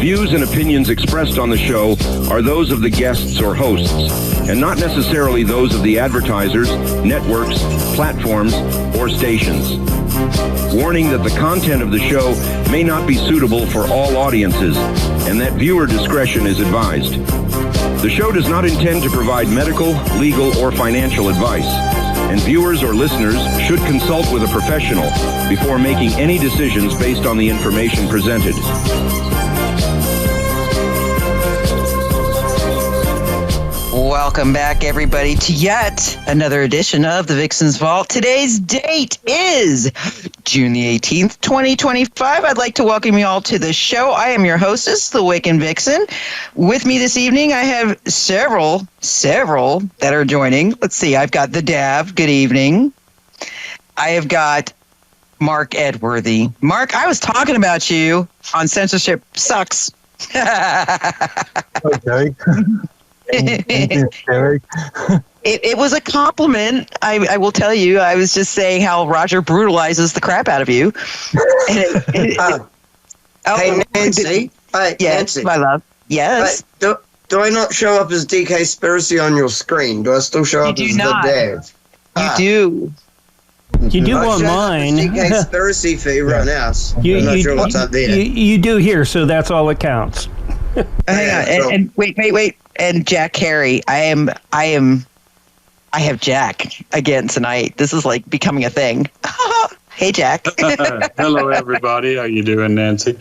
views and opinions expressed on the show are those of the guests or hosts, and not necessarily those of the advertisers, networks, platforms, or stations. Warning that the content of the show may not be suitable for all audiences, and that viewer discretion is advised. The show does not intend to provide medical, legal, or financial advice, and viewers or listeners should consult with a professional before making any decisions based on the information presented. Welcome back, everybody, to yet another edition of the Vixen'S Vault. Today's date is June the 18th, 2025. I'd like to welcome you all to the show. I am your hostess, the Wiccan Vixen. With me this evening, I have several that are joining. Let's see, I've got the Dav. Good evening. I have got Mark Edworthy. Mark, I was talking about you on Censorship Sucks. Okay. It was a compliment. I will tell you. I was just saying how Roger brutalizes the crap out of you. Hey, Nancy. Hey, yes, Nancy. my love. Yes. Hey, do I not show up as DK on your screen? Do I still show up as not. the Dave? You do. You do I on show up mine. as DK for everyone else. I'm not sure what's up there. You do here, so that's all that counts. Hang on. And wait. And Jack Carey, I have Jack again tonight. This is like becoming a thing. Hey, Jack. Hello, everybody. How you doing, Nancy?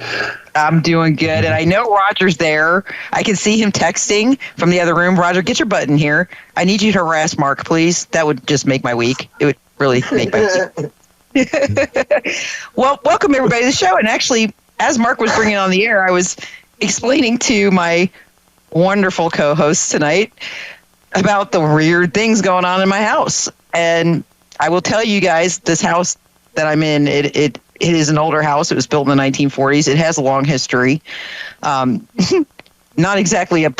I'm doing good. And I know Roger's there. I can see him texting from the other room. Roger, get your butt in here. I need you to harass Mark, please. That would just make my week. It would really make my week. Well, welcome everybody to the show. And actually, as Mark was bringing it on the air, I was explaining to my wonderful co-hosts tonight about the weird things going on in my house. And I will tell you guys, this house that I'm in, it is an older house. It was built in the 1940s. It has a long history. Not exactly a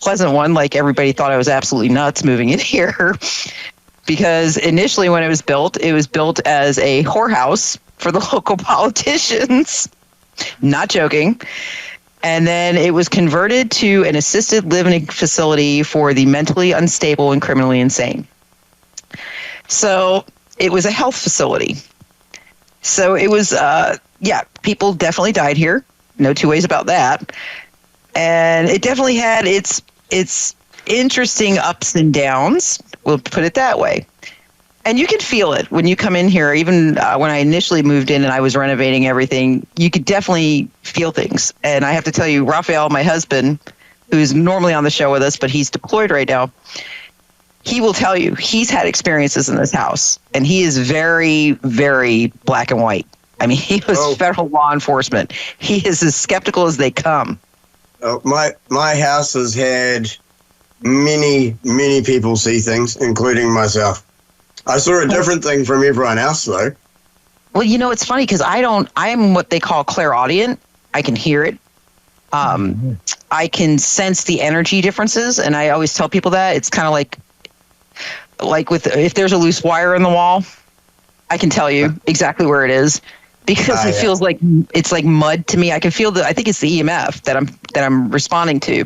pleasant one, like everybody thought I was absolutely nuts moving in here. Because initially when it was built as a whorehouse for the local politicians. Not joking. And then it was converted to an assisted living facility for the mentally unstable and criminally insane. So it was a health facility. So it was, people definitely died here. No two ways about that. And it definitely had its interesting ups and downs. We'll put it that way. And you can feel it when you come in here. Even when I initially moved in and I was renovating everything, you could definitely feel things. And I have to tell you, Raphael, my husband, who's normally on the show with us, but he's deployed right now, he will tell you he's had experiences in this house. And he is very, very black and white. I mean, he was federal law enforcement. He is as skeptical as they come. Oh, my house has had many people see things, including myself. I saw a different thing from everyone else, though. Well, you know, it's funny because I'm what they call clairaudient. I can hear it. I can sense the energy differences. And I always tell people that it's kind of like if there's a loose wire in the wall, I can tell you exactly where it is because it feels like it's like mud to me. I can feel I think it's the EMF that I'm responding to,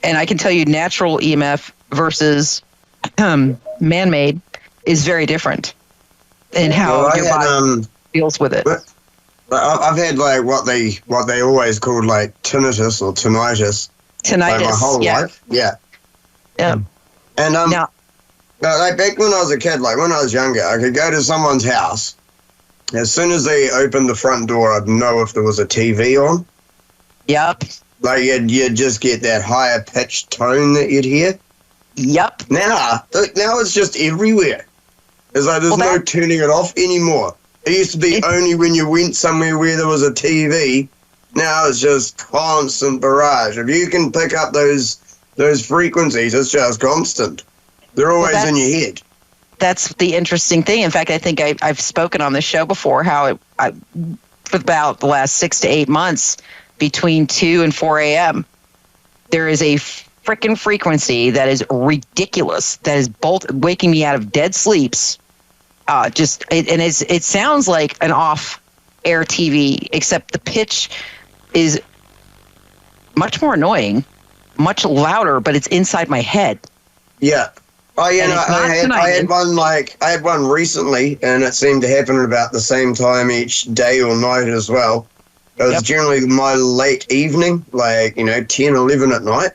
and I can tell you natural EMF versus man-made is very different in how your body feels with it. I've had like what they always called like tinnitus or tinnitus. Tinnitus, my whole life. Yeah. And like back when I was a kid, like when I was younger, I could go to someone's house. As soon as they opened the front door, I'd know if there was a TV on. Yep. Like you'd just get that higher pitched tone that you'd hear. Yep. Now it's just everywhere. It's like there's no turning it off anymore. It used to be only when you went somewhere where there was a TV. Now it's just constant barrage. If you can pick up those frequencies, it's just constant. They're always in your head. That's the interesting thing. In fact, I think I've spoken on the show before how for about the last 6 to 8 months between 2 and 4 a.m., there is a freaking frequency that is ridiculous, that is waking me out of dead sleeps. It sounds like an off-air TV, except the pitch is much more annoying, much louder, but it's inside my head. Yeah. Oh yeah, And no, it's not I had tonight. I had one recently, and it seemed to happen at about the same time each day or night as well. It was generally my late evening, like 10, 11 at night,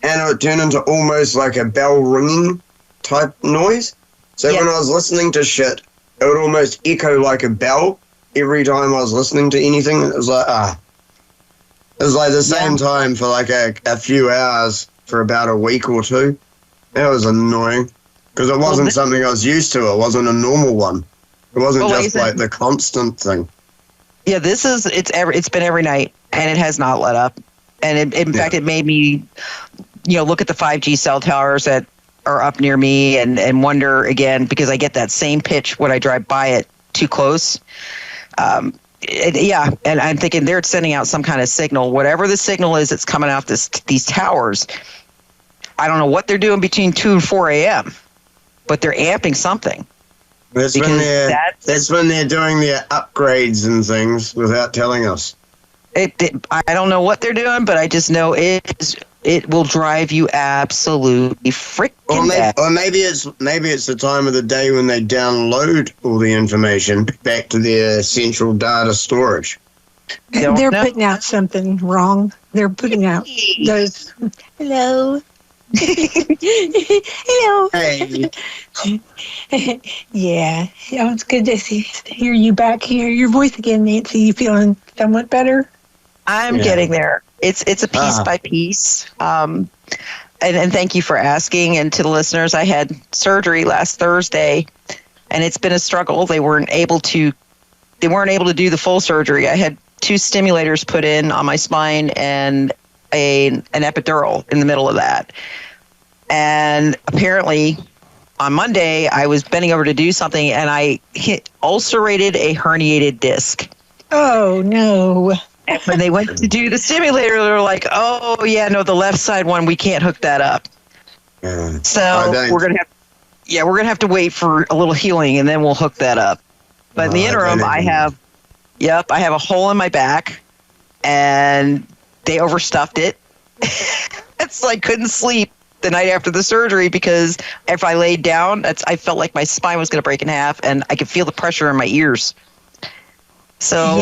and it would turn into almost like a bell ringing type noise. So when I was listening to shit, it would almost echo like a bell every time I was listening to anything. It was like it was like the same time for like a few hours for about a week or two. That was annoying because it wasn't something I was used to. It wasn't a normal one. It wasn't just like the constant thing. Yeah, it's been every night, and it has not let up. And in fact, it made me, look at the 5G cell towers that are up near me and wonder again, because I get that same pitch when I drive by it too close. And I'm thinking they're sending out some kind of signal. Whatever the signal is that's coming out these towers, I don't know what they're doing between 2 and 4 a.m., but they're amping something. That's when they're doing their upgrades and things without telling us. I don't know what they're doing, but I just know it will drive you absolutely freaking mad. Or maybe it's the time of the day when they download all the information back to their central data storage. They're putting out something wrong. They're putting out those. Hello. Hello. Hey. Yeah. Oh, it's good to hear you back. Hear your voice again, Nancy. You feeling somewhat better? I'm getting there. It's a piece by piece. And thank you for asking. And to the listeners, I had surgery last Thursday, and it's been a struggle. They weren't able to do the full surgery. I had 2 stimulators put in on my spine and an epidural in the middle of that. And apparently on Monday, I was bending over to do something, and I ulcerated a herniated disc. Oh, no. When they went to do the stimulator, they were like, "Oh yeah, no, the left side one, we can't hook that up." So we're gonna have to wait for a little healing, and then we'll hook that up. But in the interim, I have a hole in my back, and they overstuffed it. It's like couldn't sleep the night after the surgery because if I laid down, I felt like my spine was gonna break in half, and I could feel the pressure in my ears. So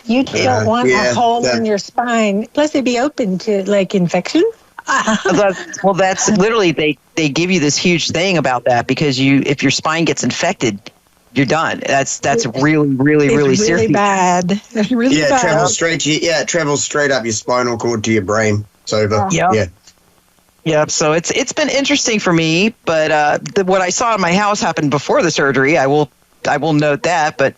you don't want a hole in your spine. Plus, it'd be open to like infection. That's literally they give you this huge thing about that because if your spine gets infected, you're done. That's really serious. Really bad. Really bad. It travels straight up your spinal cord to your brain. It's over. Yeah. So it's been interesting for me, but what I saw in my house happened before the surgery. I will note that, but.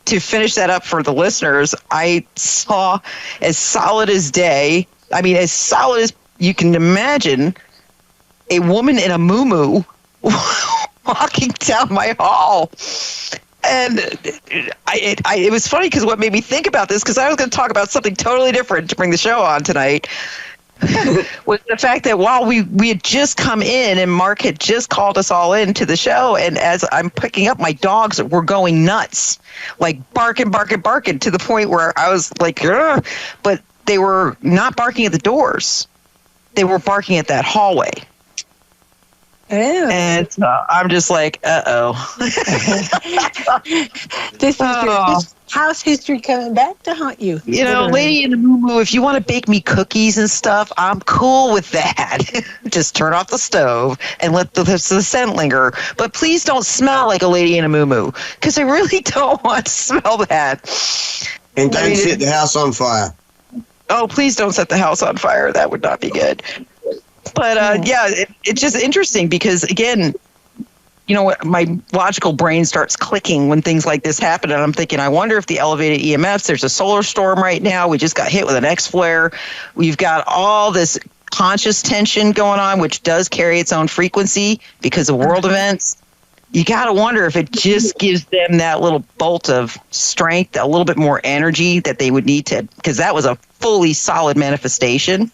To finish that up for the listeners, I saw as solid as day, as solid as you can imagine, a woman in a muumuu walking down my hall. And it was funny because what made me think about this, because I was going to talk about something totally different to bring the show on tonight, was the fact that while we had just come in and Mark had just called us all in to the show, and as I'm picking up, my dogs were going nuts, like barking to the point where I was like, ugh, but they were not barking at the doors. They were barking at that hallway. Ew. And I'm just like, uh-oh. This is house history coming back to haunt you. Lady in the muumuu, if you want to bake me cookies and stuff, I'm cool with that. Just turn off the stove and let the scent linger. But please don't smell like a lady in a muumuu, because I really don't want to smell that. And don't set the house on fire. Oh, please don't set the house on fire. That would not be good. But it's just interesting because, again, my logical brain starts clicking when things like this happen. And I'm thinking, I wonder if the elevated EMFs, there's a solar storm right now. We just got hit with an X flare. We've got all this conscious tension going on, which does carry its own frequency because of world events. You got to wonder if it just gives them that little bolt of strength, a little bit more energy that they would need to, because that was a fully solid manifestation.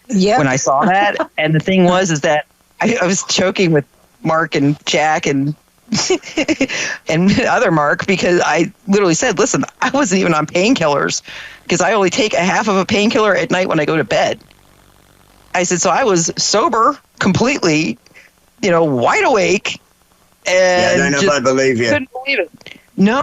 Yep. When I saw that. And the thing is that I was joking with Mark and Jack and and other Mark, because I literally said, listen, I wasn't even on painkillers because I only take a half of a painkiller at night when I go to bed. I said, so I was sober completely, wide awake. And I don't know if I believe you. Couldn't believe it. No,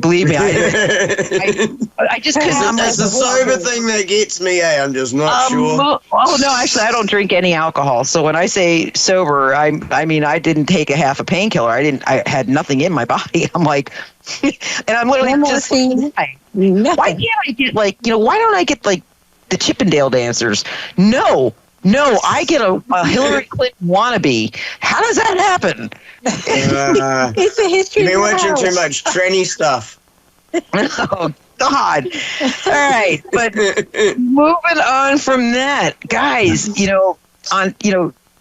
believe me. I just couldn't. It's the sober thing that gets me. I'm just not sure. Oh no, actually, I don't drink any alcohol. So when I say sober, I mean I didn't take a half a painkiller. I had nothing in my body. I'm like, and I'm literally just why can't I get why don't I get like the Chippendale dancers? No, I get a Hillary Clinton wannabe. How does that happen? It's a history. You've been watching too much trendy stuff. Oh God! All right, but moving on from that, guys,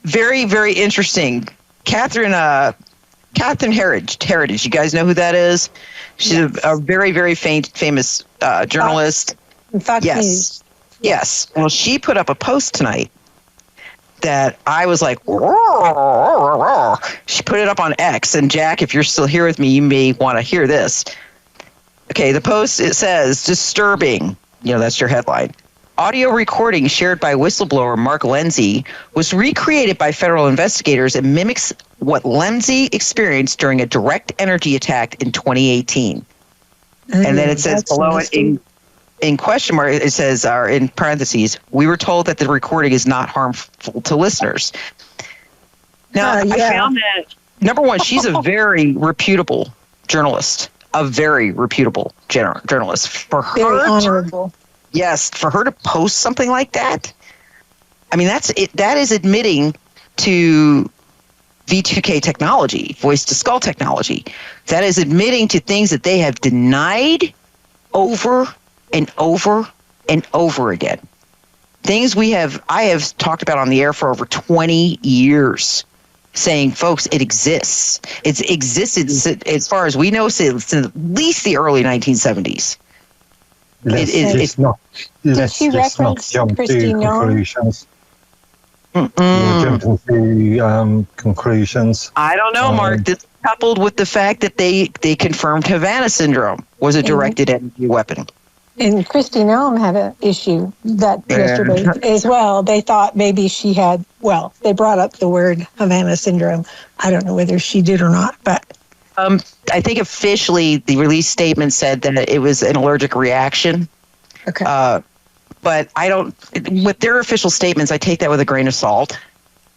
very very interesting. Catherine Heritage. You guys know who that is? She's a very very famous journalist. Fox News. Yes. Well, she put up a post tonight that I was like, she put it up on X. And Jack, if you're still here with me, you may want to hear this. Okay, the post, it says, disturbing, that's your headline. Audio recording shared by whistleblower Mark Lindsay was recreated by federal investigators and mimics what Lindsay experienced during a direct energy attack in 2018. And then it says below it in question mark, it says, or in parentheses, we were told that the recording is not harmful to listeners. Now, I found that, number one, she's a very reputable journalist, journalist. For her, very honorable. Yes, for her to post something like that, I mean, that's it. That is admitting to V2K technology, voice to skull technology. That is admitting to things that they have denied over and over and over again. Things I have talked about on the air for over 20 years, saying, folks, it exists. It's existed as far as we know since at least the early 1970s. Let's not jump to conclusions. Jumping to conclusions. I don't know, Mark. This coupled with the fact that they confirmed Havana syndrome was a directed energy weapon. And Christy Noem had an issue that yesterday as well. They thought maybe she had, they brought up the word Havana syndrome. I don't know whether she did or not, but. I think officially the release statement said that it was an allergic reaction. Okay. But with their official statements, I take that with a grain of salt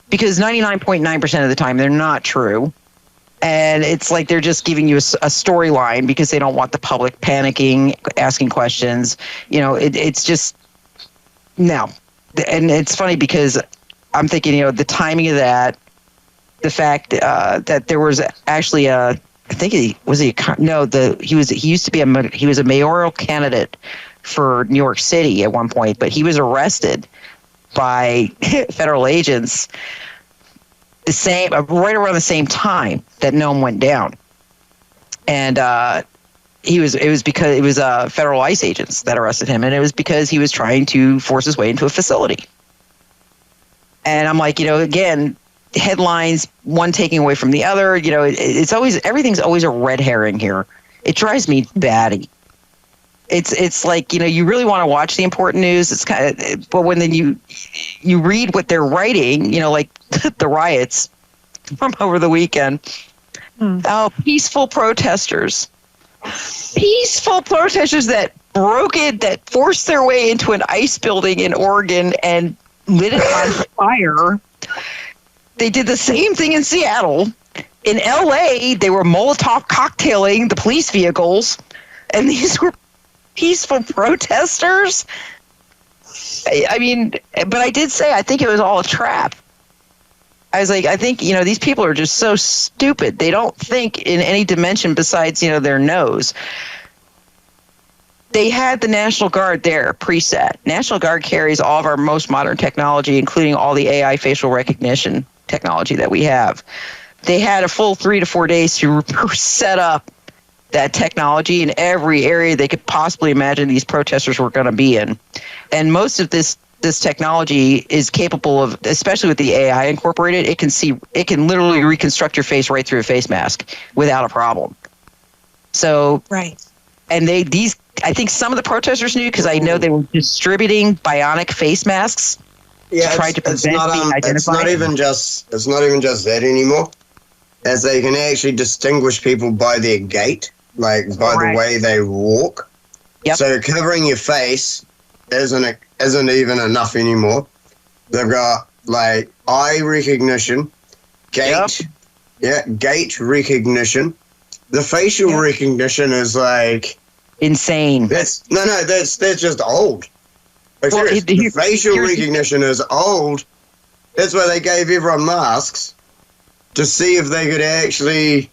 because 99.9% of the time they're not true. And it's like they're just giving you a storyline because they don't want the public panicking, asking questions. It's just, no. And it's funny because I'm thinking, the timing of that, the fact that there was actually he was a mayoral candidate for New York City at one point, but he was arrested by federal agents right around the same time that Noam went down. And it was because it was federal ICE agents that arrested him, and it was because he was trying to force his way into a facility. And I'm like, again, headlines, one taking away from the other, everything's always a red herring here. It drives me batty. It's like, you really want to watch the important news. It's kind of, but when then you read what they're writing, like the riots from over the weekend. Oh, peaceful protesters that that forced their way into an ICE building in Oregon and lit it on fire. They did the same thing in Seattle. In LA, they were Molotov cocktailing the police vehicles, and these were peaceful protesters. I mean, but I did say I think it was all a trap. I was like, I think, these people are just so stupid. They don't think in any dimension besides, their nose. They had the National Guard there preset. National Guard carries all of our most modern technology, including all the AI facial recognition technology that we have. They had a full 3 to 4 days to set up that technology in every area they could possibly imagine these protesters were going to be in. And most of this this technology is capable of, especially with the AI incorporated, it can literally reconstruct your face right through a face mask without a problem. So, right. And I think some of the protesters knew, because I know they were distributing bionic face masks to try to prevent being identified. It's not even just that anymore, as they can actually distinguish people by their gait, like by the way they walk. Yep. So covering your face isn't even enough anymore. They've got like eye recognition, gait, gait recognition. The facial recognition is like insane. That's just old. Like, the facial recognition is old. That's why they gave everyone masks, to see if they could actually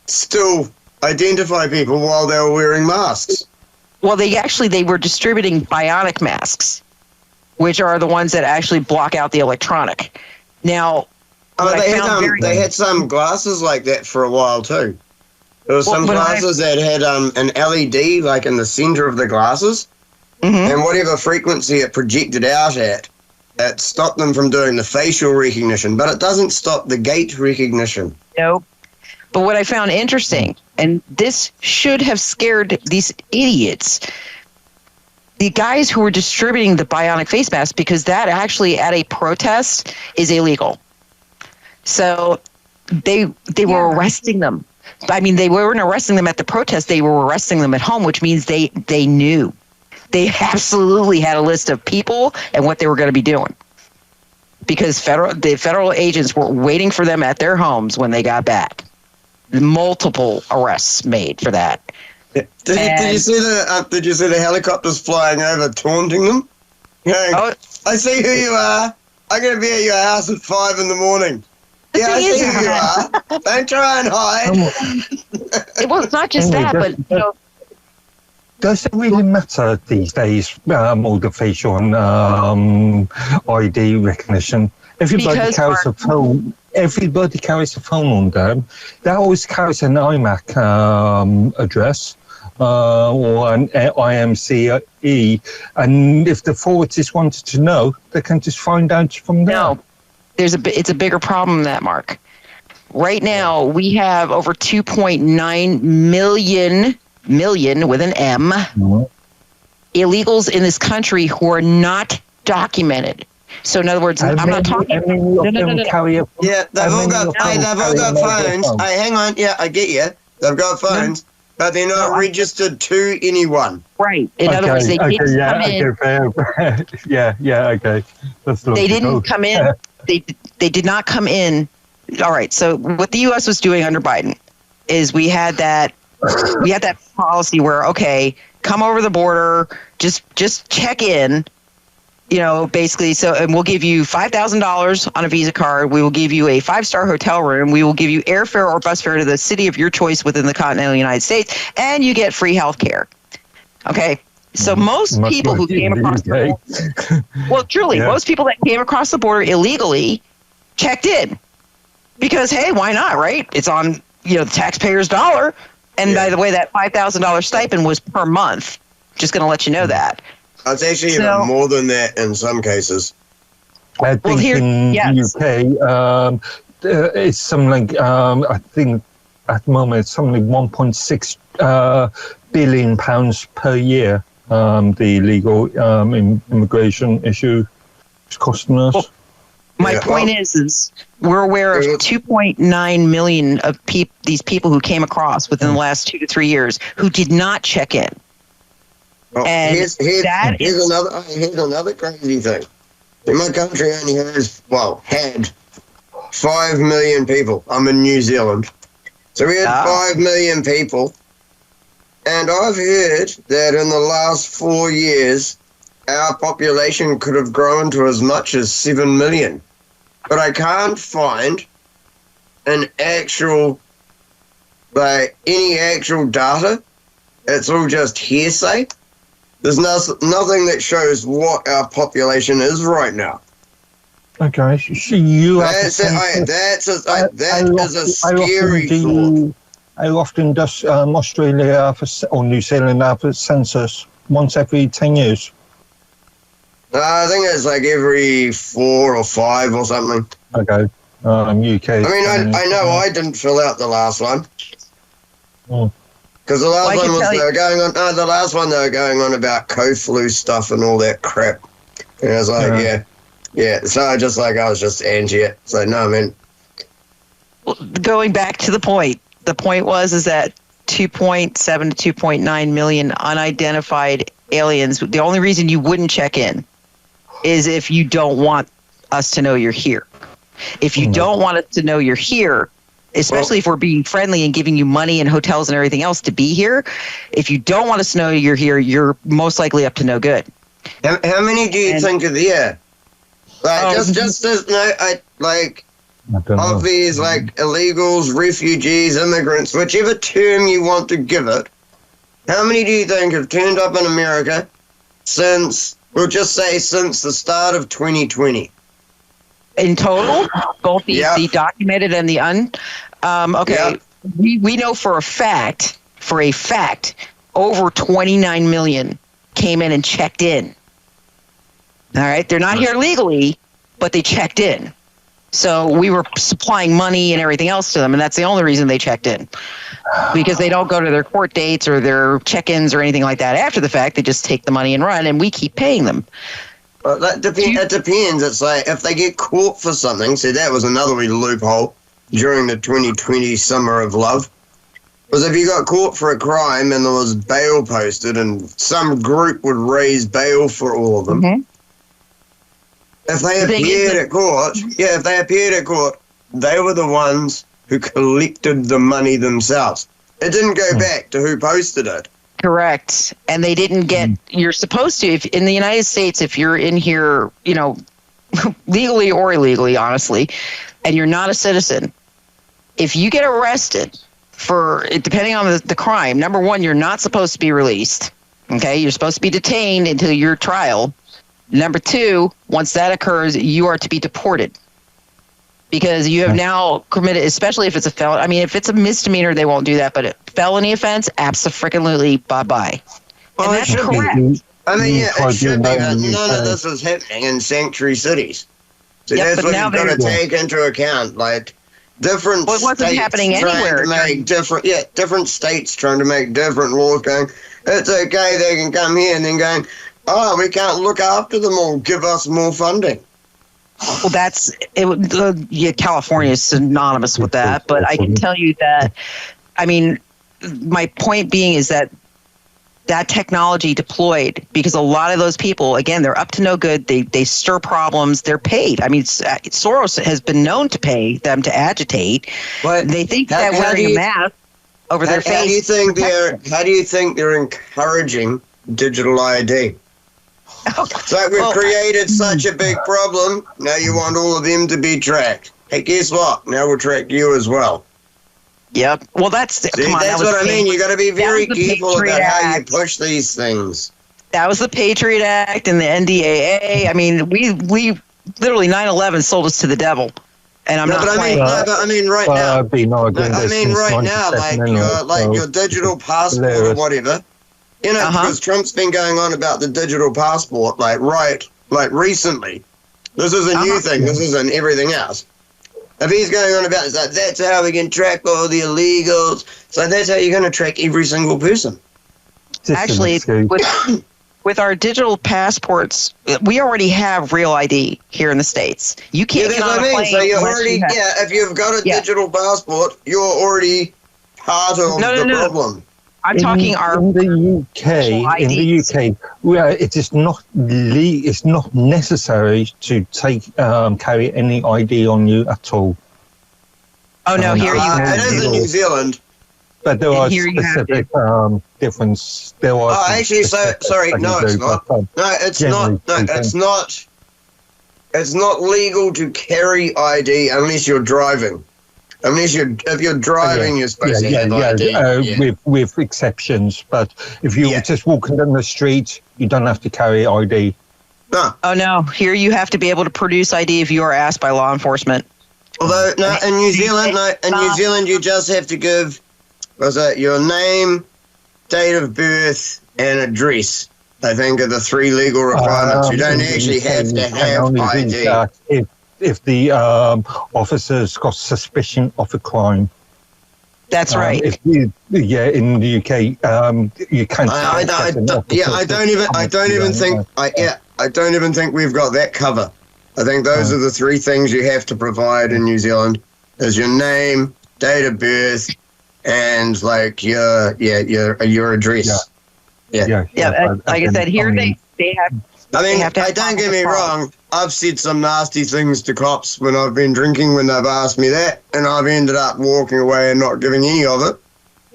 still identify people while they were wearing masks. Well, they were distributing bionic masks, which are the ones that actually block out the electronic. Now, they had some glasses like that for a while too. There was some glasses that had an LED like in the center of the glasses, and whatever frequency it projected out at, it stopped them from doing the facial recognition, but it doesn't stop the gait recognition. No. But what I found interesting, and this should have scared these idiots, the guys who were distributing the bionic face masks, because that actually at a protest is illegal. So they were arresting them. I mean, they weren't arresting them at the protest. They were arresting them at home, which means they knew. They absolutely had a list of people and what they were going to be doing, because the federal agents were waiting for them at their homes when they got back. Multiple arrests made for that. Did you see the helicopters flying over, taunting them? Going, I see who you are. I'm going to be at your house at 5 a.m. Yeah, I see who you are. Don't try and hide. Well, it's not just that, but you know. Does it really matter these days, all the facial and ID recognition? Everybody carries a phone. Everybody carries a phone on them. That always carries an IMAC address or an IMCE. And if the authorities wanted to know, they can just find out from there. No, it's a bigger problem than that, Mark. Right now, we have over 2.9 million with an M illegals in this country who are not documented. So in other words, I'm not talking. Yeah, they've all got phones. Hey, hang on. Yeah, I get you. They've got phones, but they're not registered to anyone. Right. In other words, they didn't come in. Okay. They didn't come in. They did not come in. All right. So what the U.S. was doing under Biden is we had that policy where, okay, come over the border, just check in. You know, basically, and we'll give you $5,000 on a Visa card. We will give you a 5-star hotel room. We will give you airfare or bus fare to the city of your choice within the continental United States, and you get free health care. Okay, so most people who came across the border, well, truly, most people that came across the border illegally checked in because, hey, why not, right? It's on, the taxpayer's dollar. And by the way, that $5,000 stipend was per month. Just going to let you know that. It's actually even more than that in some cases. I think in the UK, it's something like, I think at the moment, it's something like £1.6 billion per year, the legal immigration issue is costing us. Well, my point is we're aware of 2.9 million of these people who came across within the last 2 to 3 years who did not check in. Oh, here's another crazy thing. My country only had 5 million people. I'm in New Zealand. So we had 5 million people. And I've heard that in the last 4 years, our population could have grown to as much as 7 million. But I can't find any actual data. It's all just hearsay. There's nothing that shows what our population is right now. Okay, so you that is a scary thought. How often does Australia or New Zealand have a census? Once every 10 years? I think it's like every 4 or 5 or something. Okay. UK. I mean, I know I didn't fill out the last one. Because the last one was they were going on. No, the last one they were going on about co-flu stuff and all that crap. And I was like, yeah. So I was just anti it. So no, man. Going back to the point. The point is that 2.7 to 2.9 million unidentified aliens. The only reason you wouldn't check in is if you don't want us to know you're here. If you don't want us to know you're here, especially if we're being friendly and giving you money and hotels and everything else to be here, if you don't want us to know you're here, you're most likely up to no good. How many do you think are there? Like, of these, like, illegals, refugees, immigrants, whichever term you want to give it, how many do you think have turned up in America since, we'll just say since the start of 2020? In total, both the documented and the we know for a fact, over 29 million came in and checked in. All right, they're not here legally, but they checked in. So we were supplying money and everything else to them, and that's the only reason they checked in. Because they don't go to their court dates or their check-ins or anything like that after the fact. They just take the money and run, and we keep paying them. Well, it depends. It's like if they get caught for something. See, that was another wee loophole during the 2020 Summer of Love. Was if you got caught for a crime and there was bail posted and some group would raise bail for all of them. Mm-hmm. If they appeared at court, they were the ones who collected the money themselves. It didn't go back to who posted it. Correct. And they didn't get, you're supposed to, if in the United States, if you're in here, legally or illegally, honestly, and you're not a citizen, if you get arrested for, depending on the crime, number one, you're not supposed to be released. Okay. You're supposed to be detained until your trial. Number two, once that occurs, you are to be deported. Because you have now committed, especially if it's a felony. I mean, if it's a misdemeanor, they won't do that. But a felony offense, abso-freaking-lutely, bye-bye. Well, and that's correct. I mean, it should be. None of this is happening in sanctuary cities. So that's what you've got to take into account. Like, different states happening trying to make different states trying to make different laws going, it's okay, they can come here, and then going, oh, we can't look after them all, give us more funding. Well, California is synonymous with that, but I can tell you that, I mean, my point being is that technology deployed, because a lot of those people, again, they're up to no good. They stir problems. They're paid. I mean, Soros has been known to pay them to agitate. But they think that wearing a mask over their face. How do you think they're encouraging digital ID? So we've created such a big problem. Now you want all of them to be tracked. Hey, guess what? Now we'll track you as well. Yep. Well, that's what I mean. You got to be very careful about how you push these things. That was the Patriot Act and the NDAA. I mean, we literally 9/11 sold us to the devil. And I'm not. I mean, right now, like your digital passport or whatever. Because Trump's been going on about the digital passport, recently. This is a new thing. This isn't everything else. If he's going on about it, that's how we can track all the illegals. So that's how you're going to track every single person. Actually, with our digital passports, we already have real ID here in the States. You can't get on a plane. So you're already, if you've got a digital passport, you're already part of the problem. I'm talking in the UK. In the UK, it is it's not necessary to carry any ID on you at all. Oh no, here you have it is in New Zealand, but there are specific difference. There are. Actually, sorry, no, it's not. No, it's not. No, it's not. It's not legal to carry ID unless you're driving. If you're driving, you're supposed to have ID. With exceptions, but if you're just walking down the street, you don't have to carry ID. No. Oh no! Here you have to be able to produce ID if you are asked by law enforcement. Although in New Zealand, you just have to give your name, date of birth, and address. I think, are the 3 legal requirements. You don't actually have to have ID. If the officer's got suspicion of a crime. That's right. In the UK, you can't. I don't even think we've got that cover. I think those are the 3 things you have to provide in New Zealand: is your name, date of birth, and like your address. Like I said, here they have. I mean, don't get me wrong. I've said some nasty things to cops when I've been drinking when they've asked me that, and I've ended up walking away and not giving any of it.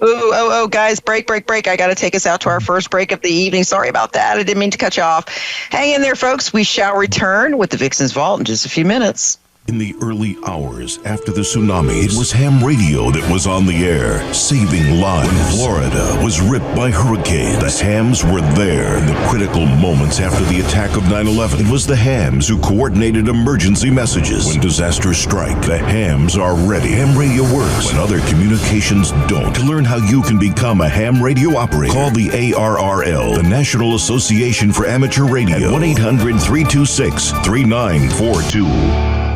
Oh, guys, break. I got to take us out to our first break of the evening. Sorry about that. I didn't mean to cut you off. Hang in there, folks. We shall return with the Vixen's Vault in just a few minutes. In the early hours after the tsunami, it was ham radio that was on the air, saving lives. When Florida was ripped by hurricanes, the hams were there. In the critical moments after the attack of 9/11, it was the hams who coordinated emergency messages. When disasters strike, the hams are ready. Ham radio works when other communications don't. To learn how you can become a ham radio operator, call the ARRL, the National Association for Amateur Radio, at 1-800-326-3942.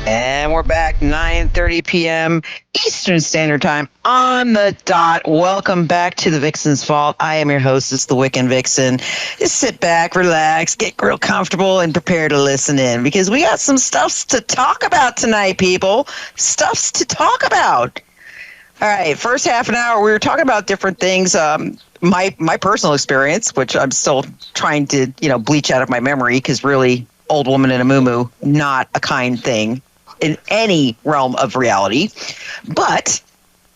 And we're back 9:30 p.m. Eastern Standard Time on the dot. Welcome back to the Vixen's Vault. I am your hostess, the Wiccan Vixen. Just sit back, relax, get real comfortable, and prepare to listen in because we got some stuffs to talk about tonight, people. Stuffs to talk about. All right, first half an hour, we were talking about different things. My personal experience, which I'm still trying to, bleach out of my memory because really, old woman in a muumuu, not a kind thing in any realm of reality. But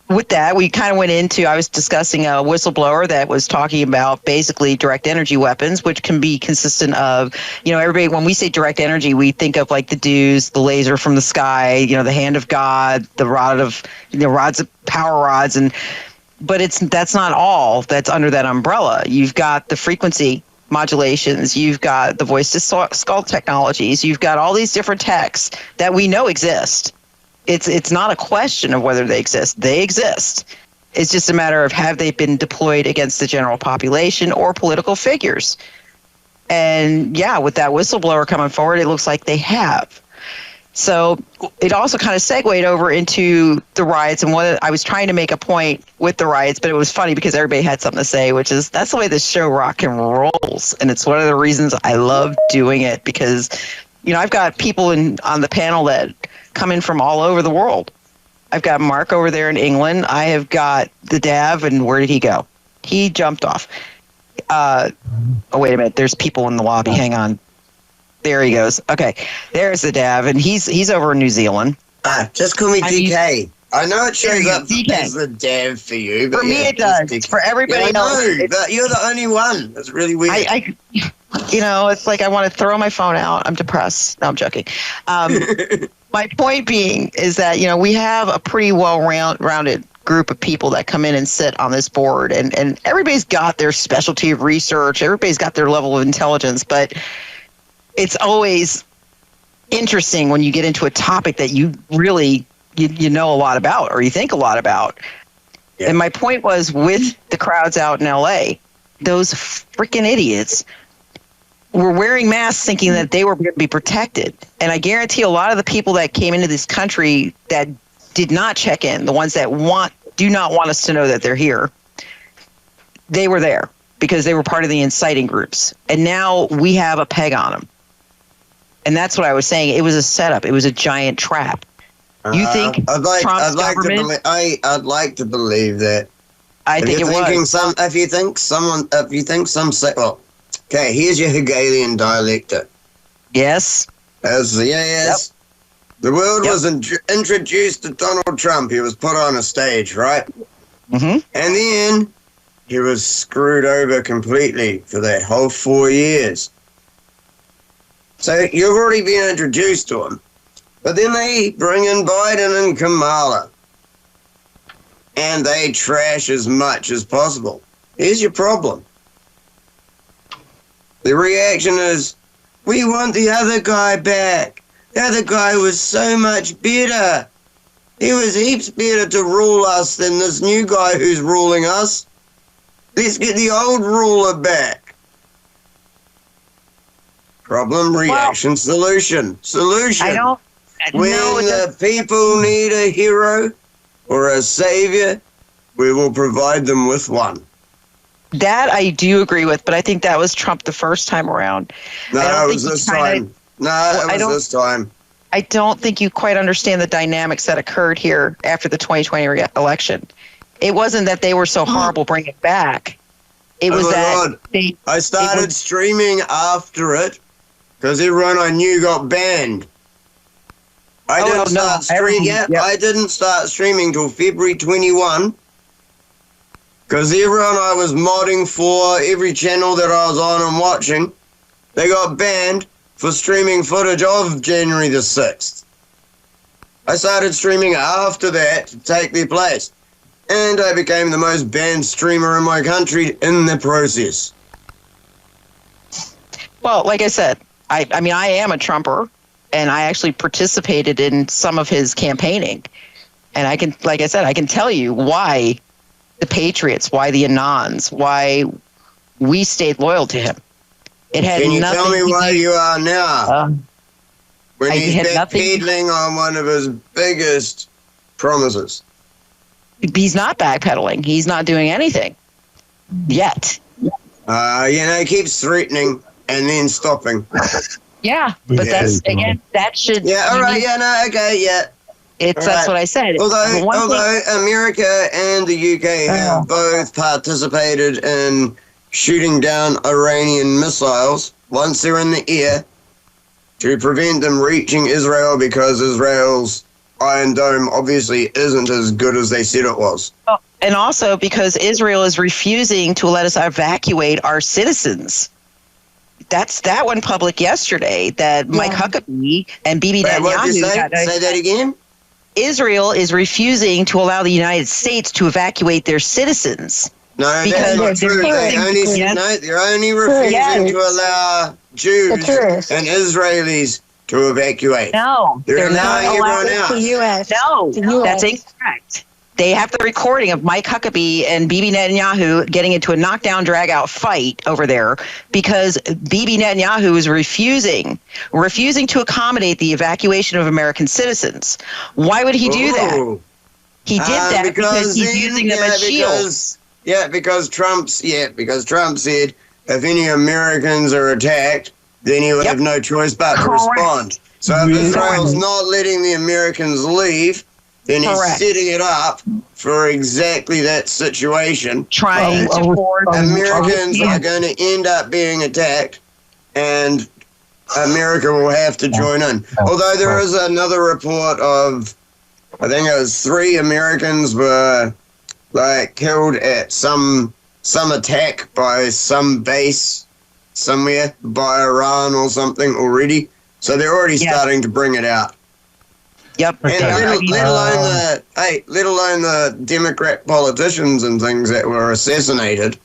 with that, we kind of went into, I was discussing a whistleblower that was talking about basically direct energy weapons, which can be consistent of, everybody, when we say direct energy, we think of like the dews, the laser from the sky, the hand of God, the rods of power rods. But that's not all that's under that umbrella. You've got the frequency modulations, you've got the voice to skull technologies, you've got all these different techs that we know exist. It's not a question of whether they exist. They exist. It's just a matter of have they been deployed against the general population or political figures. And yeah, with that whistleblower coming forward, it looks like they have. So it also kind of segued over into the riots, and what I was trying to make a point with the riots, but it was funny because everybody had something to say, which is that's the way this show rock and rolls, and it's one of the reasons I love doing it because, I've got people on the panel that come in from all over the world. I've got Mark over there in England. I have got the Dav, and where did he go? He jumped off. Oh, wait a minute. There's people in the lobby. Hang on. There he goes. Okay, there's the Dav, and he's over in New Zealand. Just call me DK. I know it shows up as the Dav for you, but for me it does. For everybody else, but you're the only one. That's really weird. It's like I want to throw my phone out. I'm depressed. No, I'm joking. My point being is that we have a pretty well-rounded group of people that come in and sit on this board, and everybody's got their specialty of research. Everybody's got their level of intelligence, but it's always interesting when you get into a topic that you really you know a lot about or you think a lot about. Yeah. And my point was with the crowds out in LA, those freaking idiots were wearing masks thinking that they were going to be protected. And I guarantee a lot of the people that came into this country that did not check in, the ones that do not want us to know that they're here, they were there because they were part of the inciting groups. And now we have a peg on them. And that's what I was saying. It was a setup. It was a giant trap. You think I'd like to believe that. I think it was. If you think some say, well, okay, here's your Hegelian dialectic. Yes. Yes. Yep. The world was introduced to Donald Trump. He was put on a stage, right? Mm-hmm. And then he was screwed over completely for that whole 4 years. So you've already been introduced to him. But then they bring in Biden and Kamala. And they trash as much as possible. Here's your problem. The reaction is, we want the other guy back. The other guy was so much better. He was heaps better to rule us than this new guy who's ruling us. Let's get the old ruler back. Problem, reaction, solution. When the people need a hero or a savior, we will provide them with one. That I do agree with, but I think that was Trump the first time around. No, it was this time. This time. I don't think you quite understand the dynamics that occurred here after the 2020 election. It wasn't that they were so horrible, bring it back. It was I started streaming after it because everyone I knew got banned. I didn't start streaming till February 21 because everyone I was modding for, every channel that I was on and watching, they got banned for streaming footage of January the 6th. I started streaming after that to take their place. And I became the most banned streamer in my country in the process. Well, like I said, I mean, I am a Trumper, and I actually participated in some of his campaigning. And I can tell you why the Patriots, why the Anons, why we stayed loyal to him. It had Can you nothing tell me why you are now? when he's backpedaling on one of his biggest promises. He's not backpedaling. He's not doing anything yet. He keeps threatening and then stopping. Yeah, but that's, again, that should... Yeah, all right, yeah. That's what I said. Although America and the UK have both participated in shooting down Iranian missiles once they're in the air to prevent them reaching Israel, because Israel's Iron Dome obviously isn't as good as they said it was. Oh, and also because Israel is refusing to let us evacuate our citizens. That went public yesterday, that Mike Huckabee and Bibi Netanyahu... Say that again? Israel is refusing to allow the United States to evacuate their citizens. No, that's not true. They're only refusing to allow Jews and Israelis to evacuate. No, they're not everyone else. The U.S. No, that's incorrect. They have the recording of Mike Huckabee and Bibi Netanyahu getting into a knockdown, drag-out fight over there because Bibi Netanyahu is refusing to accommodate the evacuation of American citizens. Why would he do that? He did that because he's using them as shields. Because Trump said if any Americans are attacked, then he would have no choice but to respond. So if Israel's not letting the Americans leave, then he's setting it up for exactly that situation. Trying to force Americans are going to end up being attacked, and America will have to join in. Although there is another report of, I think it was 3 Americans were killed at some attack by some base somewhere by Iran or something already. So they're already starting to bring it out. Yep. And let alone the Democrat politicians and things that were assassinated,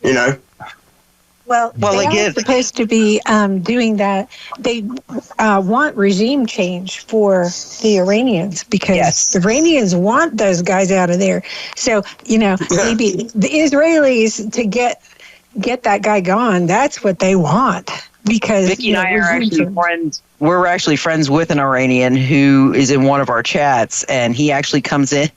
Well, they are supposed to be doing that. They want regime change for the Iranians because the Iranians want those guys out of there. So, maybe the Israelis to get that guy gone, that's what they want. Because Vicky and I are actually friends. We're actually friends with an Iranian who is in one of our chats, and he actually comes in.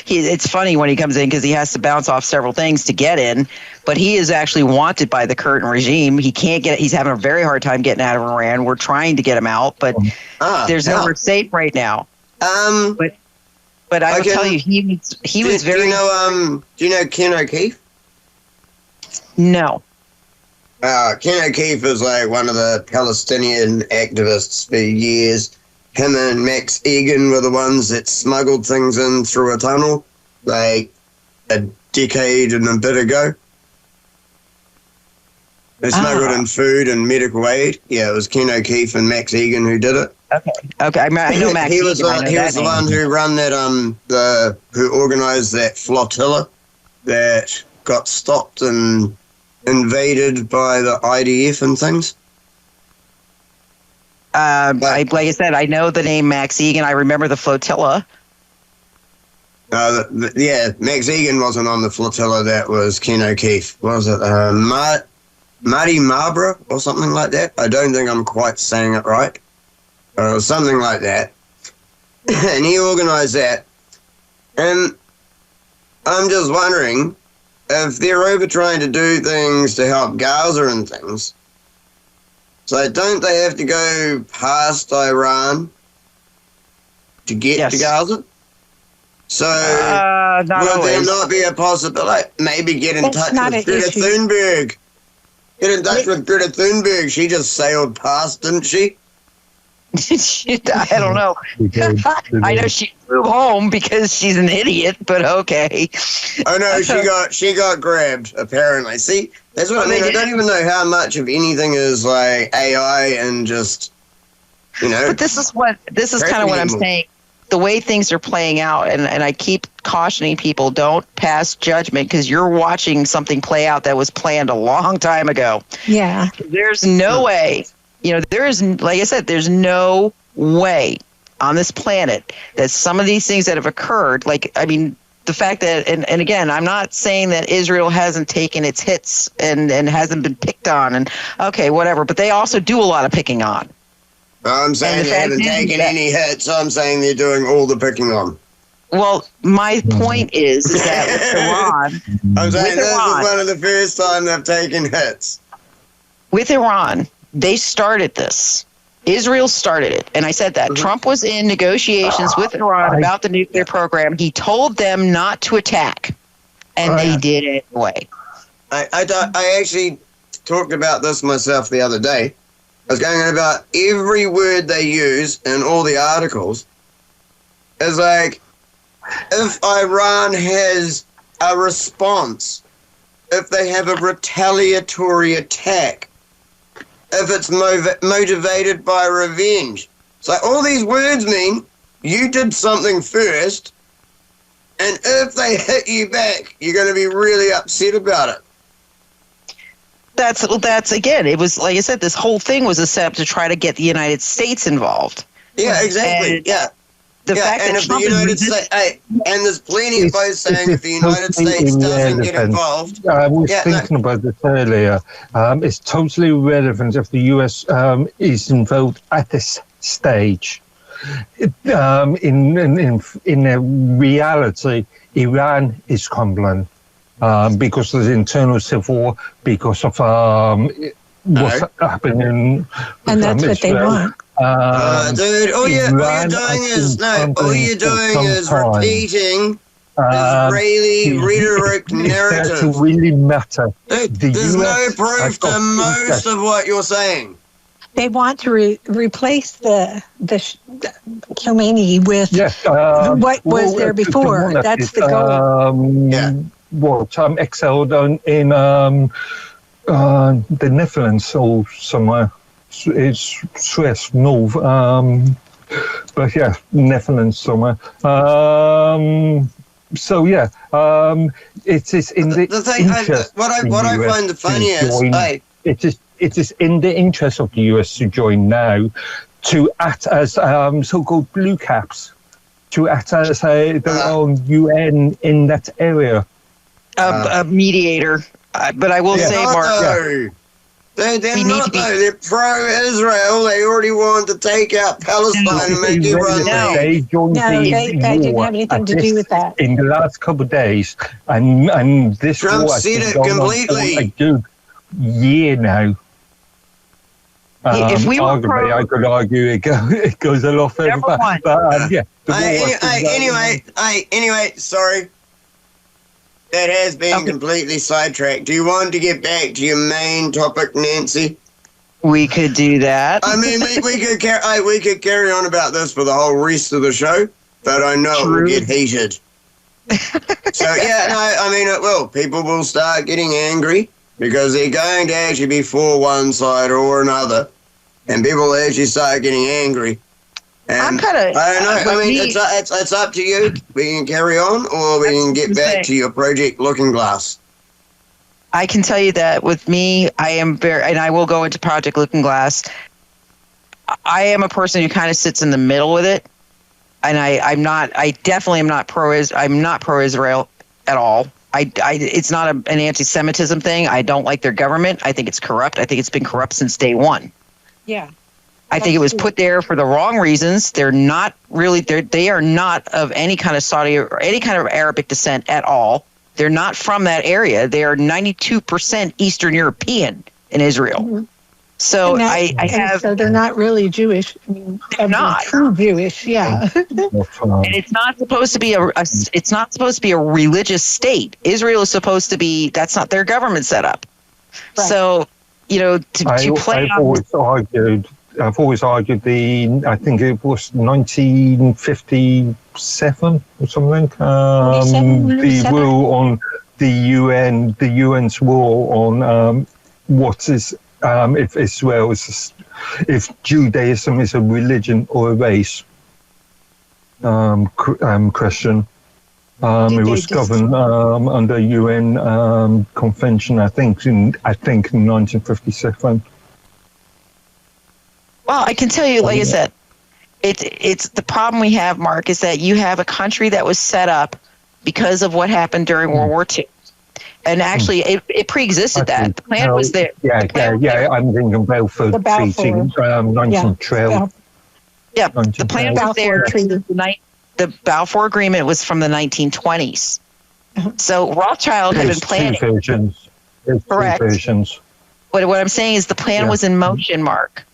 It's funny when he comes in because he has to bounce off several things to get in, but he is actually wanted by the current regime. He can't get. He's having a very hard time getting out of Iran. We're trying to get him out, but there's nowhere safe right now. But I will tell you, he was very. Do you know Ken O'Keefe? No. Ken O'Keefe is one of the Palestinian activists for years. Him and Max Egan were the ones that smuggled things in through a tunnel, a decade and a bit ago. They smuggled in food and medical aid. Yeah, it was Ken O'Keefe and Max Egan who did it. Okay. I know Max. He was the one who ran that. Who organised that flotilla that got stopped and invaded by the IDF and things. Like I said, I know the name Max Egan. I remember the flotilla. Max Egan wasn't on the flotilla. That was Ken O'Keefe. What was it? Marty Marborough or something like that. I don't think I'm quite saying it right. Or something like that. And he organised that. And I'm just wondering if they're over trying to do things to help Gaza and things. So don't they have to go past Iran to get to Gaza? So would there not be a possibility? Maybe get in touch with Greta Thunberg. Get in touch with Greta Thunberg. She just sailed past, didn't she? I don't know. I know she flew home because she's an idiot, but okay. Oh no, she got grabbed, apparently. See, that's what I mean. I don't even know how much of anything is AI and just, But this is kind of what I'm saying. The way things are playing out, and I keep cautioning people, don't pass judgment because you're watching something play out that was planned a long time ago. Yeah. There's no way. There is, like I said, there's no way on this planet that some of these things that have occurred, the fact that, and again, I'm not saying that Israel hasn't taken its hits and hasn't been picked on, and okay, whatever, but they also do a lot of picking on. I'm saying they haven't taken any hits. I'm saying they're doing all the picking on. Well, my point is that with Iran... I'm saying this is one of the first time they've taken hits. With Iran, they started this. Israel started it. And I said that. Trump was in negotiations with Iran about the nuclear program. He told them not to attack. And they did it anyway. I actually talked about this myself the other day. I was going on about every word they use in all the articles. Is like, if Iran has a response, if they have a retaliatory attack, if it's motivated by revenge. So all these words mean you did something first, and if they hit you back, you're going to be really upset about it. That's again, it was, like I said, this whole thing was a setup to try to get the United States involved. Yeah, exactly. And the fact that Trump the United States, and there's plenty of folks saying if the United States doesn't get involved. I was thinking about this earlier. It's totally irrelevant if the US is involved at this stage. In reality, Iran is crumbling because of the internal civil war, because of what's happening. And that's what they want. Dude, all you're doing is repeating Israeli rhetoric narrative. It doesn't really matter. Dude, there's no proof to most of what you're saying. They want to replace the Khomeini with what was there before. That's the goal. Exiled in the Netherlands or somewhere. It's Swiss, North, but Netherlands somewhere. It is in the interest. What I find the funniest, it is in the interest of the US to join now, to act as so-called blue caps, to act as their own UN in that area, a mediator. But I will say, Mark. They're not, though. They're pro-Israel. They already want to take out Palestine and make everyone They joined they didn't have anything to do with that. In the last couple of days, and this Trump war said it completely. A good year now. If we were I could argue it goes a lot further back. But anyway, sorry. That has been completely sidetracked. Do you want to get back to your main topic, Nancy? We could do that. I mean, we could carry on about this for the whole rest of the show, but I know it will get heated. So it will. People will start getting angry because they're going to actually be for one side or another, and people will actually start getting angry. And I'm kind of. I don't know. I mean, it's up to you. We can carry on, or we can get back to your Project Looking Glass. I can tell you that with me, I am and I will go into Project Looking Glass. I am a person who kind of sits in the middle with it, and I definitely am not I'm not pro-Israel at all. It's not an anti-Semitism thing. I don't like their government. I think it's corrupt. I think it's been corrupt since day one. Yeah. I think it was put there for the wrong reasons. They're not really, they are not of any kind of Saudi or any kind of Arabic descent at all. They're not from that area. They are 92% Eastern European in Israel. Mm-hmm. So so they're not really Jewish. I mean, they're not true Jewish. Yeah. And it's not supposed to be it's not supposed to be a religious state. Israel is supposed to be, that's not their government setup. Right. So, to play I've always argued I think it was 1957 or something, the rule on the UN's rule on what is, if Israel is, if Judaism is a religion or a race, Christian. It was governed under UN convention, I think in 1957. Well, I can tell you, like I said, it's the problem we have, Mark, is that you have a country that was set up because of what happened during World War II. And actually, it pre-existed that. The plan was there. I'm thinking Balfour Treaty, 1912. Yeah, the plan was there. The Balfour Agreement was from the 1920s. So Rothschild had been planning. Correct. But what I'm saying is the plan was in motion, Mark.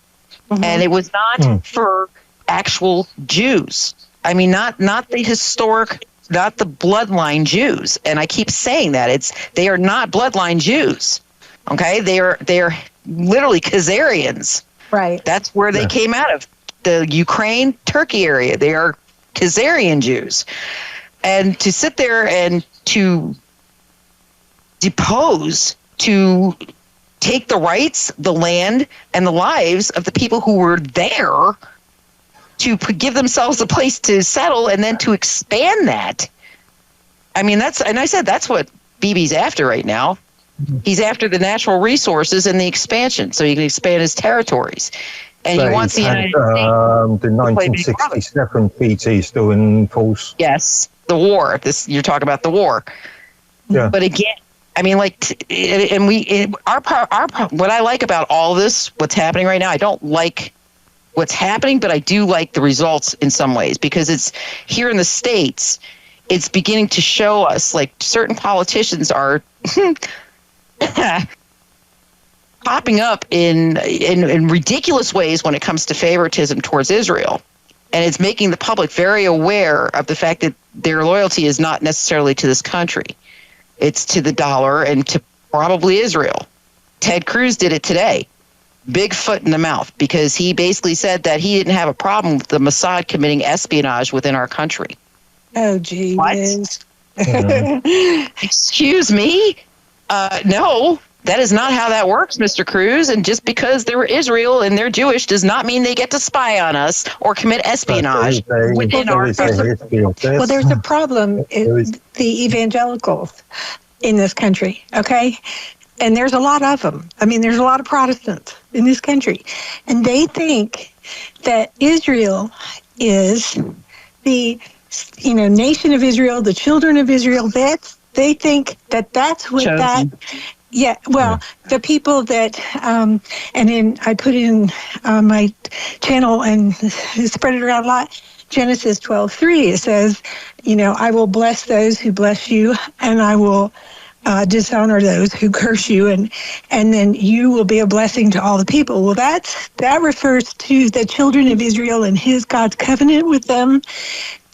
And it was not for actual Jews. I mean, not the historic, not the bloodline Jews. And I keep saying that they are not bloodline Jews. Okay, they are literally Khazarians. Right. That's where they came out of, the Ukraine, Turkey area. They are Khazarian Jews. And to sit there and to depose, to take the rights, the land, and the lives of the people who were there, to give themselves a place to settle and then to expand that. I mean, that's what Bibi's after right now. He's after the natural resources and the expansion, so he can expand his territories. And he wants the United States. The 1967 treaty still in force. Yes, the war. You're talking about the war. Yeah. But again, I mean, what I like about all this, what's happening right now, I don't like what's happening, but I do like the results in some ways, because it's here in the States, it's beginning to show us, like, certain politicians are popping up in ridiculous ways when it comes to favoritism towards Israel. And it's making the public very aware of the fact that their loyalty is not necessarily to this country. It's to the dollar and to probably Israel. Ted Cruz did it today. Big foot in the mouth, because he basically said that he didn't have a problem with the Mossad committing espionage within our country. Oh, geez. What? Excuse me? No, that is not how that works, Mr. Cruz. And just because they're Israel and they're Jewish does not mean they get to spy on us or commit espionage within our country. Well, there's a problem in the evangelicals in this country, okay? And there's a lot of them. I mean, there's a lot of Protestants in this country. And they think that Israel is the, nation of Israel, the children of Israel. They think that that's what Chosen. Yeah, well, the people that, and then I put in my channel and spread it around a lot, Genesis 12:3, it says, I will bless those who bless you, and I will dishonor those who curse you, and then you will be a blessing to all the people. Well, that refers to the children of Israel and God's covenant with them.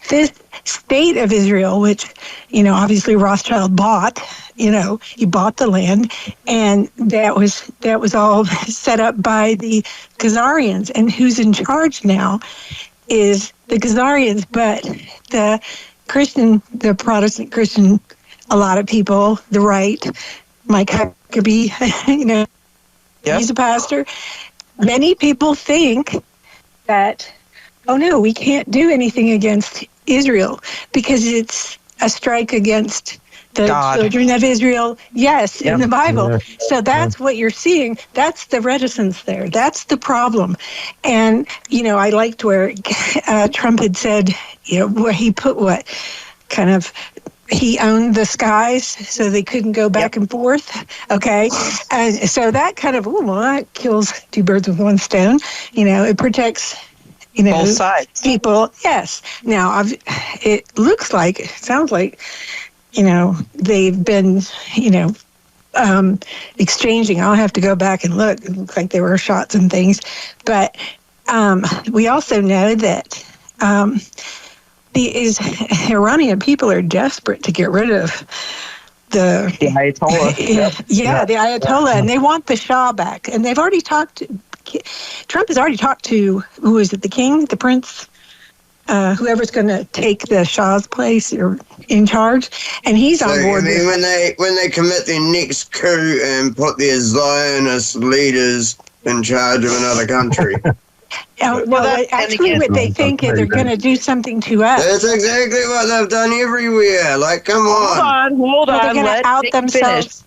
This state of Israel, which, obviously Rothschild bought, he bought the land, and that was all set up by the Khazarians. And who's in charge now is the Khazarians, but the Protestant Christian, a lot of people, the right, Mike Huckabee, he's a pastor. Many people think that, oh no, we can't do anything against Israel because it's a strike against the children of Israel. Yes, in the Bible. Yeah. So that's what you're seeing. That's the reticence there. That's the problem. And, I liked where Trump had said, where he put he owned the skies, so they couldn't go back and forth. Okay. And so that kind of, that kills two birds with one stone. It protects both sides. People, yes. Now, it sounds like, they've been, exchanging. I'll have to go back and look. It looks like there were shots and things. But we also know that the Iranian people are desperate to get rid of the Ayatollah. The Ayatollah, and they want the Shah back. And they've already Trump has already talked to, who is it, the king, the prince, whoever's going to take the Shah's place or in charge, and he's on board. I mean, when they commit their next coup and put their Zionist leaders in charge of another country. Actually, what they think is they're going to do something to us. That's exactly what they've done everywhere. Like, come on. Hold on. They're going to out themselves.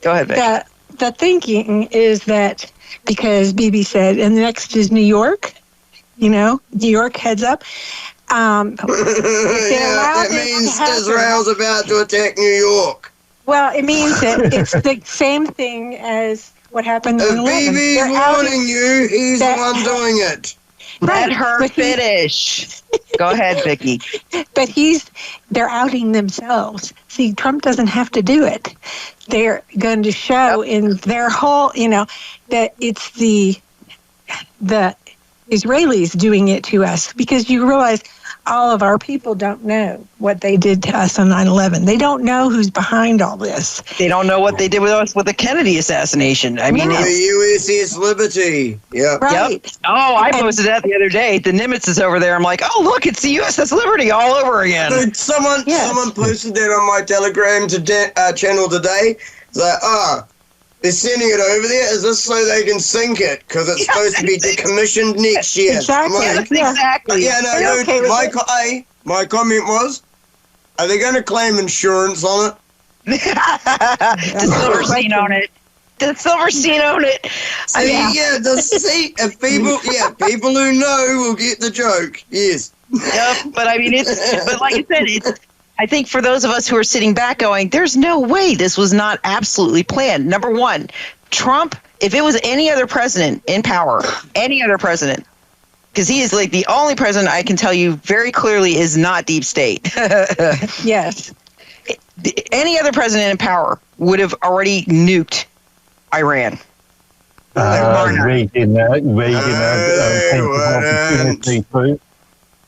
Go ahead, Vic. The thinking is that, because Bibi said, and the next is New York. New York heads up. That means Israel's about to attack New York. Well, it means that it's the same thing as what happened in 11. Bibi's warning you, he's the one doing it. Let her finish. Go ahead, Vicki. But they're outing themselves. See, Trump doesn't have to do it. They're going to show in their whole, that it's the Israelis doing it to us, because you realize all of our people don't know what they did to us on 9/11. They don't know who's behind all this. They don't know what they did with us with the Kennedy assassination. I mean, the USS Liberty. Yeah. Right. Yep. Oh, I posted that the other day. The Nimitz is over there. I'm like, oh, look, it's the USS Liberty all over again. Dude, someone posted that on my Telegram channel today. It's like, they're sending it over there. Is this so they can sink it? Because it's supposed to be decommissioned next year. Exactly. Exactly. Yeah, no, dude, my comment was, are they going to claim insurance on it? Does Silverstein own it? Does Silverstein own it? If people who know will get the joke. Yes. Yep, but I mean, but like I said, I think for those of us who are sitting back going, there's no way this was not absolutely planned. Number one, Trump, if it was any other president in power, any other president, because he is like the only president I can tell you very clearly is not deep state. Yes. Any other president in power would have already nuked Iran. Reagan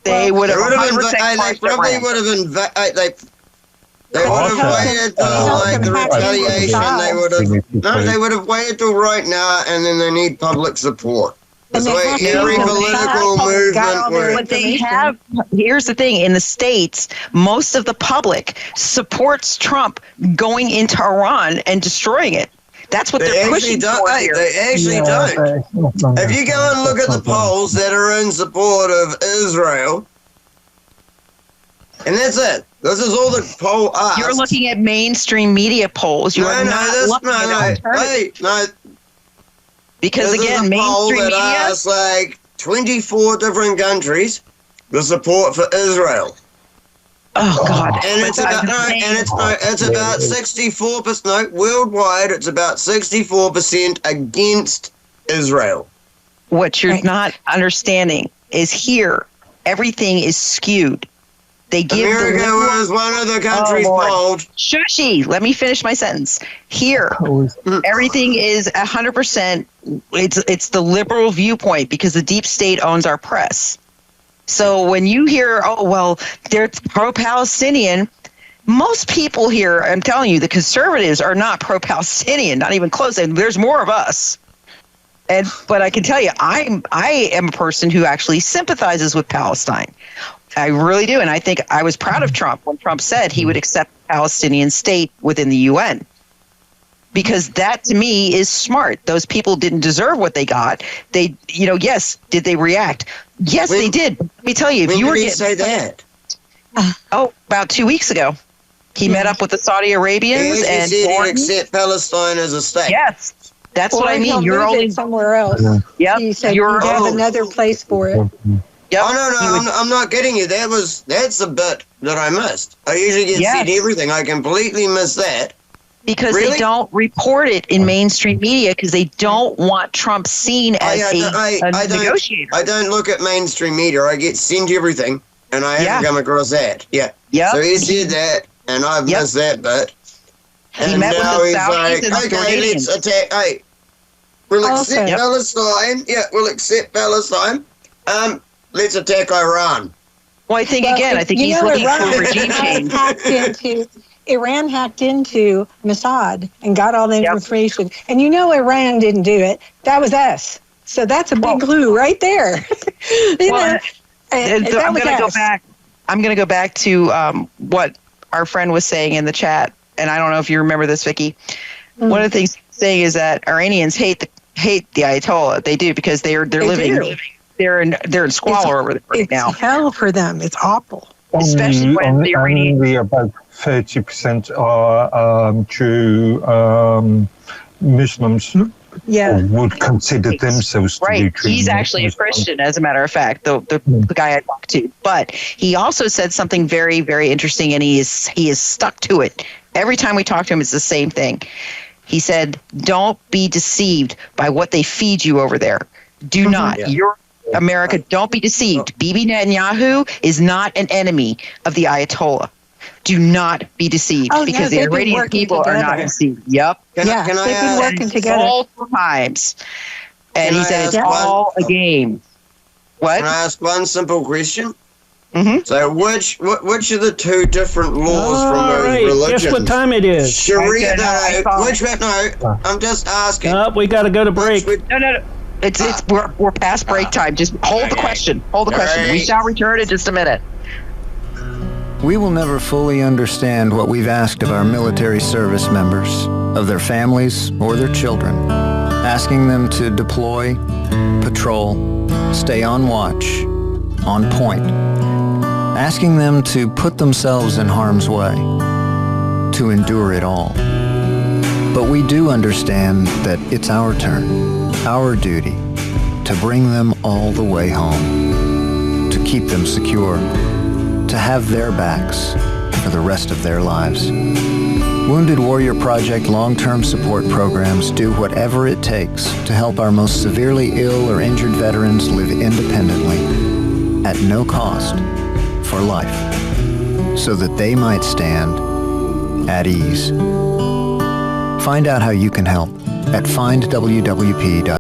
They would have 100%. They probably would have invaded. They would have waited till like the retaliation. They would have waited till right now, and then they need public support. That's why every political movement What they have, here's the thing, in the States, most of the public supports Trump going into Iran and destroying it. That's what they're pushing for here. They actually don't. If you go and look at the polls that are in support of Israel, and that's it. This is all the poll asks. You're looking at mainstream media polls. You are not looking at alternatives. Because again, mainstream media asks like 24 different countries the support for Israel. Oh God! And it's about 64%. No, worldwide, it's about 64% against Israel. What you're not understanding is here, everything is skewed. They give America was one of the countries polled. Shushy, let me finish my sentence. Here, everything is 100%. It's the liberal viewpoint because the deep state owns our press. So when you hear, they're pro-Palestinian, most people here, I'm telling you, the conservatives are not pro-Palestinian, not even close. And there's more of us. But I can tell you, I am a person who actually sympathizes with Palestine. I really do. And I think I was proud of Trump when Trump said he would accept a Palestinian state within the UN. Because that, to me, is smart. Those people didn't deserve what they got. They, yes, did they react? Yes, they did. Let me tell you, if you were getting say that? About 2 weeks ago, he met up with the Saudi Arabians and said he'd accept Palestine as a state. Yes, that's what I mean. You're only somewhere else. Yep, he said you have another place for it. Yep. Oh no, I'm not kidding you. That's the bit that I missed. I usually get sent everything. I completely missed that. Because they don't report it in mainstream media because they don't want Trump seen as a negotiator. I don't look at mainstream media. I get sent everything, and I haven't come across that. Yeah. Yep. So he said that, and I've missed that bit. And now he's like, okay, let's attack. Hey, we'll accept Palestine. Yeah, we'll accept Palestine. Let's attack Iran. Well, I think he's looking for regime change. Iran hacked into Mossad and got all the information. And Iran didn't do it. That was us. So that's a big clue right there. I'm going to go back to what our friend was saying in the chat. And I don't know if you remember this, Vicki. One of the things he's saying is that Iranians hate the Ayatollah. They do because they're living. They're in squalor over there right now. It's hell for them. It's awful. Especially when the Iranians. Only about 30% are true Muslims. Would consider themselves to be true. He's actually a Christian, as a matter of fact, the guy I talked to. But he also said something very, very interesting, and he is stuck to it. Every time we talk to him, it's the same thing. He said, "Don't be deceived by what they feed you over there. Do not. America, don't be deceived. Bibi Netanyahu is not an enemy of the Ayatollah. Do not be deceived because the Iranian people are not deceived. Yep. Can I they've been working together multiple times. And he said it's all a game. What? Can I ask one simple question? Mm-hmm. So which are the two different laws from those religions? Guess what time it is? Sharia, no, I'm just asking. We got to go to break. No. We're past break time. Just hold the question. Hold the question. We shall return in just a minute. We will never fully understand what we've asked of our military service members, of their families or their children, asking them to deploy, patrol, stay on watch, on point, asking them to put themselves in harm's way, to endure it all. But we do understand that it's our turn, our duty, to bring them all the way home, to keep them secure, to have their backs for the rest of their lives. Wounded Warrior Project long-term support programs do whatever it takes to help our most severely ill or injured veterans live independently, at no cost, for life, so that they might stand at ease. Find out how you can help at findwwp.org.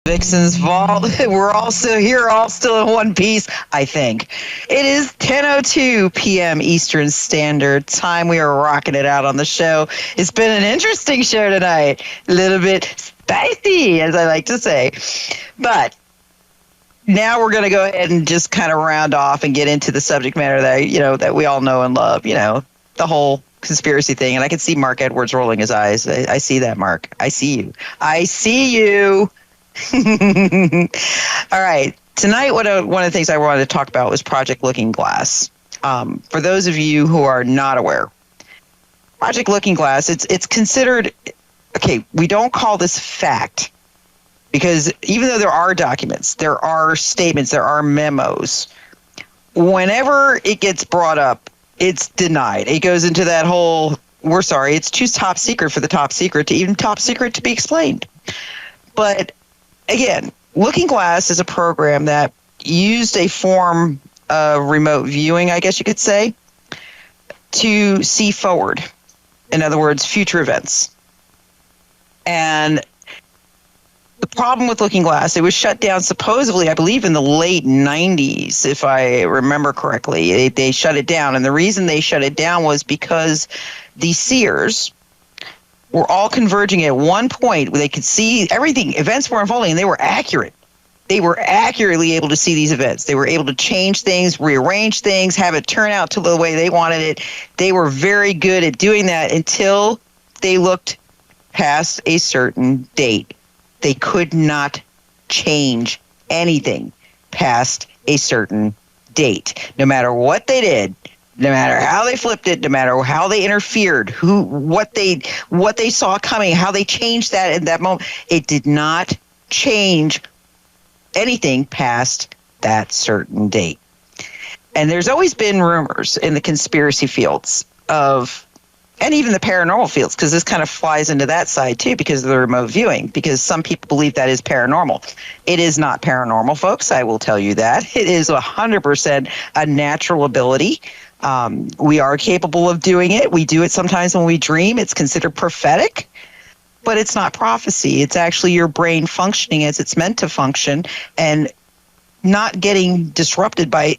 Vixen's Vault. We're also here, all still in one piece, I think. It is 10:02 p.m. Eastern Standard Time. We are rocking it out on the show. It's been an interesting show tonight. A little bit spicy, as I like to say. But now we're going to go ahead and just kind of round off and get into the subject matter that we all know and love, the whole conspiracy thing. And I can see Mark Edwards rolling his eyes. I see that, Mark. I see you. I see you. All right. Tonight, one of the things I wanted to talk about was Project Looking Glass. For those of you who are not aware, Project Looking Glass, it's considered, okay, we don't call this fact because even though there are documents, there are statements, there are memos, whenever it gets brought up, it's denied. It goes into that whole, we're sorry, it's too top secret for the top secret to even top secret to be explained. But again, Looking Glass is a program that used a form of remote viewing, I guess you could say, to see forward. In other words, future events. And the problem with Looking Glass, it was shut down supposedly, I believe, in the late 90s, if I remember correctly. They shut it down. And the reason they shut it down was because the seers were all converging at one point where they could see everything. Events were unfolding, and they were accurate. They were accurately able to see these events. They were able to change things, rearrange things, have it turn out to the way they wanted it. They were very good at doing that until they looked past a certain date. They could not change anything past a certain date. No matter what they did, no matter how they flipped it, no matter how they interfered, what they saw coming, how they changed that in that moment, it did not change anything past that certain date. And there's always been rumors in the conspiracy fields and even the paranormal fields, because this kind of flies into that side too because of the remote viewing, because some people believe that is paranormal. It is not paranormal, folks. I will tell you that. It is 100% a natural ability. We are capable of doing it. We do it sometimes when we dream. It's considered prophetic, but it's not prophecy. It's actually your brain functioning as it's meant to function and not getting disrupted by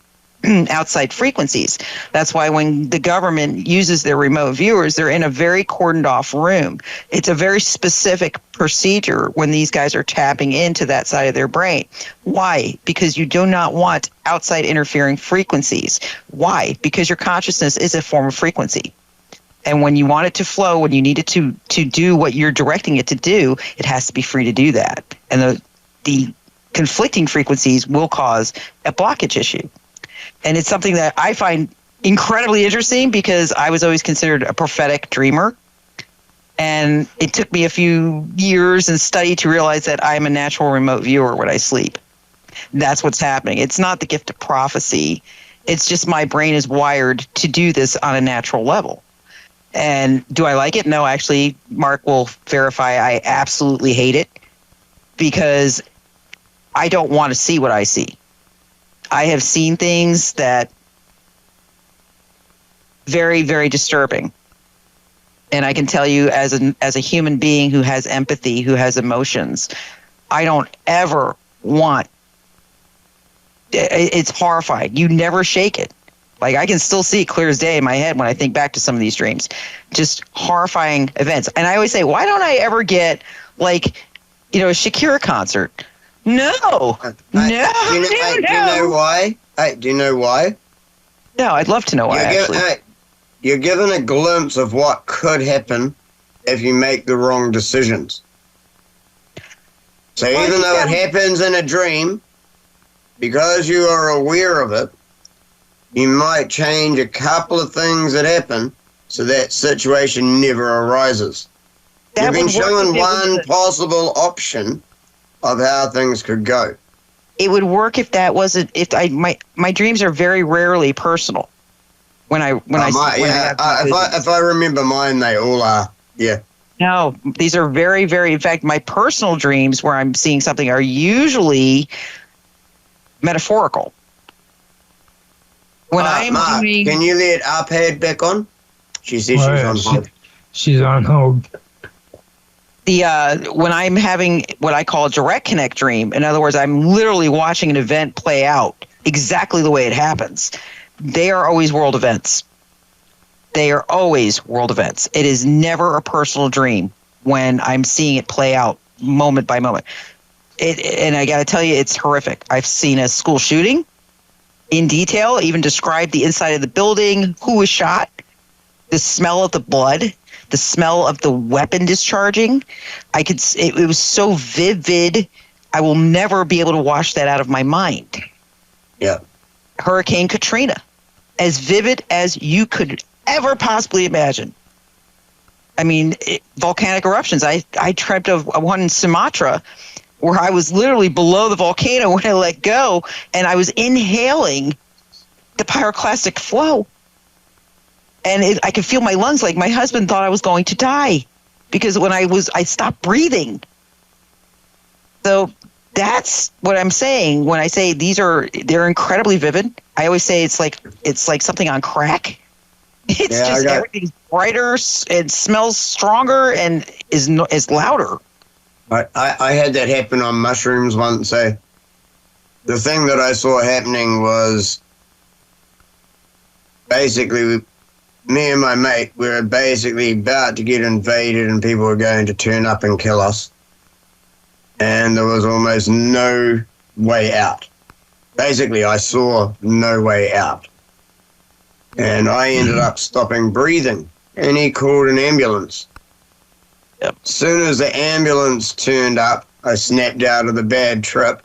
outside frequencies. That's why when the government uses their remote viewers, they're in a very cordoned off room. It's a very specific procedure when these guys are tapping into that side of their brain. Why? Because you do not want outside interfering frequencies. Why? Because your consciousness is a form of frequency. And when you want it to flow, when you need it to do what you're directing it to do, it has to be free to do that. And the conflicting frequencies will cause a blockage issue. And it's something that I find incredibly interesting because I was always considered a prophetic dreamer. And it took me a few years and study to realize that I'm a natural remote viewer when I sleep. That's what's happening. It's not the gift of prophecy. It's just my brain is wired to do this on a natural level. And do I like it? No, actually, Mark will verify I absolutely hate it because I don't want to see what I see. I have seen things that very, very disturbing. And I can tell you as a human being who has empathy, who has emotions, I don't ever want, it's horrifying. You never shake it. Like I can still see it clear as day in my head when I think back to some of these dreams. Just horrifying events. And I always say, why don't I ever get a Shakira concert? No. Do you know why? Do you know why? No, I'd love to know why, you're given a glimpse of what could happen if you make the wrong decisions. So even though it happens in a dream, because you are aware of it, you might change a couple of things that happen so that situation never arises. You've been shown one possible option of how things could go. It would work if that wasn't. My dreams are very rarely personal. If I remember mine, they all are. Yeah. No, these are very, very. In fact, my personal dreams where I'm seeing something are usually metaphorical. When I'm Mark, doing, can you let Arpad back on? She says she's on hold. She's on hold. when I'm having what I call a direct connect dream, in other words, I'm literally watching an event play out exactly the way it happens. They are always world events. They are always world events. It is never a personal dream when I'm seeing it play out moment by moment. And I got to tell you, it's horrific. I've seen a school shooting in detail, even described the inside of the building, who was shot, the smell of the blood, the smell of the weapon discharging. It was so vivid. I will never be able to wash that out of my mind. Yeah. Hurricane Katrina, as vivid as you could ever possibly imagine. I mean, volcanic eruptions. I dreamt of one in Sumatra where I was literally below the volcano when I let go, and I was inhaling the pyroclastic flow. And I could feel my lungs, like my husband thought I was going to die because when I stopped breathing. So that's what I'm saying when I say they're incredibly vivid. I always say it's like something on crack. It's everything's brighter and smells stronger and is louder. I had that happen on mushrooms once. So the thing that I saw happening was basically me and my mate were basically about to get invaded and people were going to turn up and kill us. And there was almost no way out. Basically, I saw no way out. And I ended up stopping breathing. And he called an ambulance. Yep. As soon as the ambulance turned up, I snapped out of the bad trip.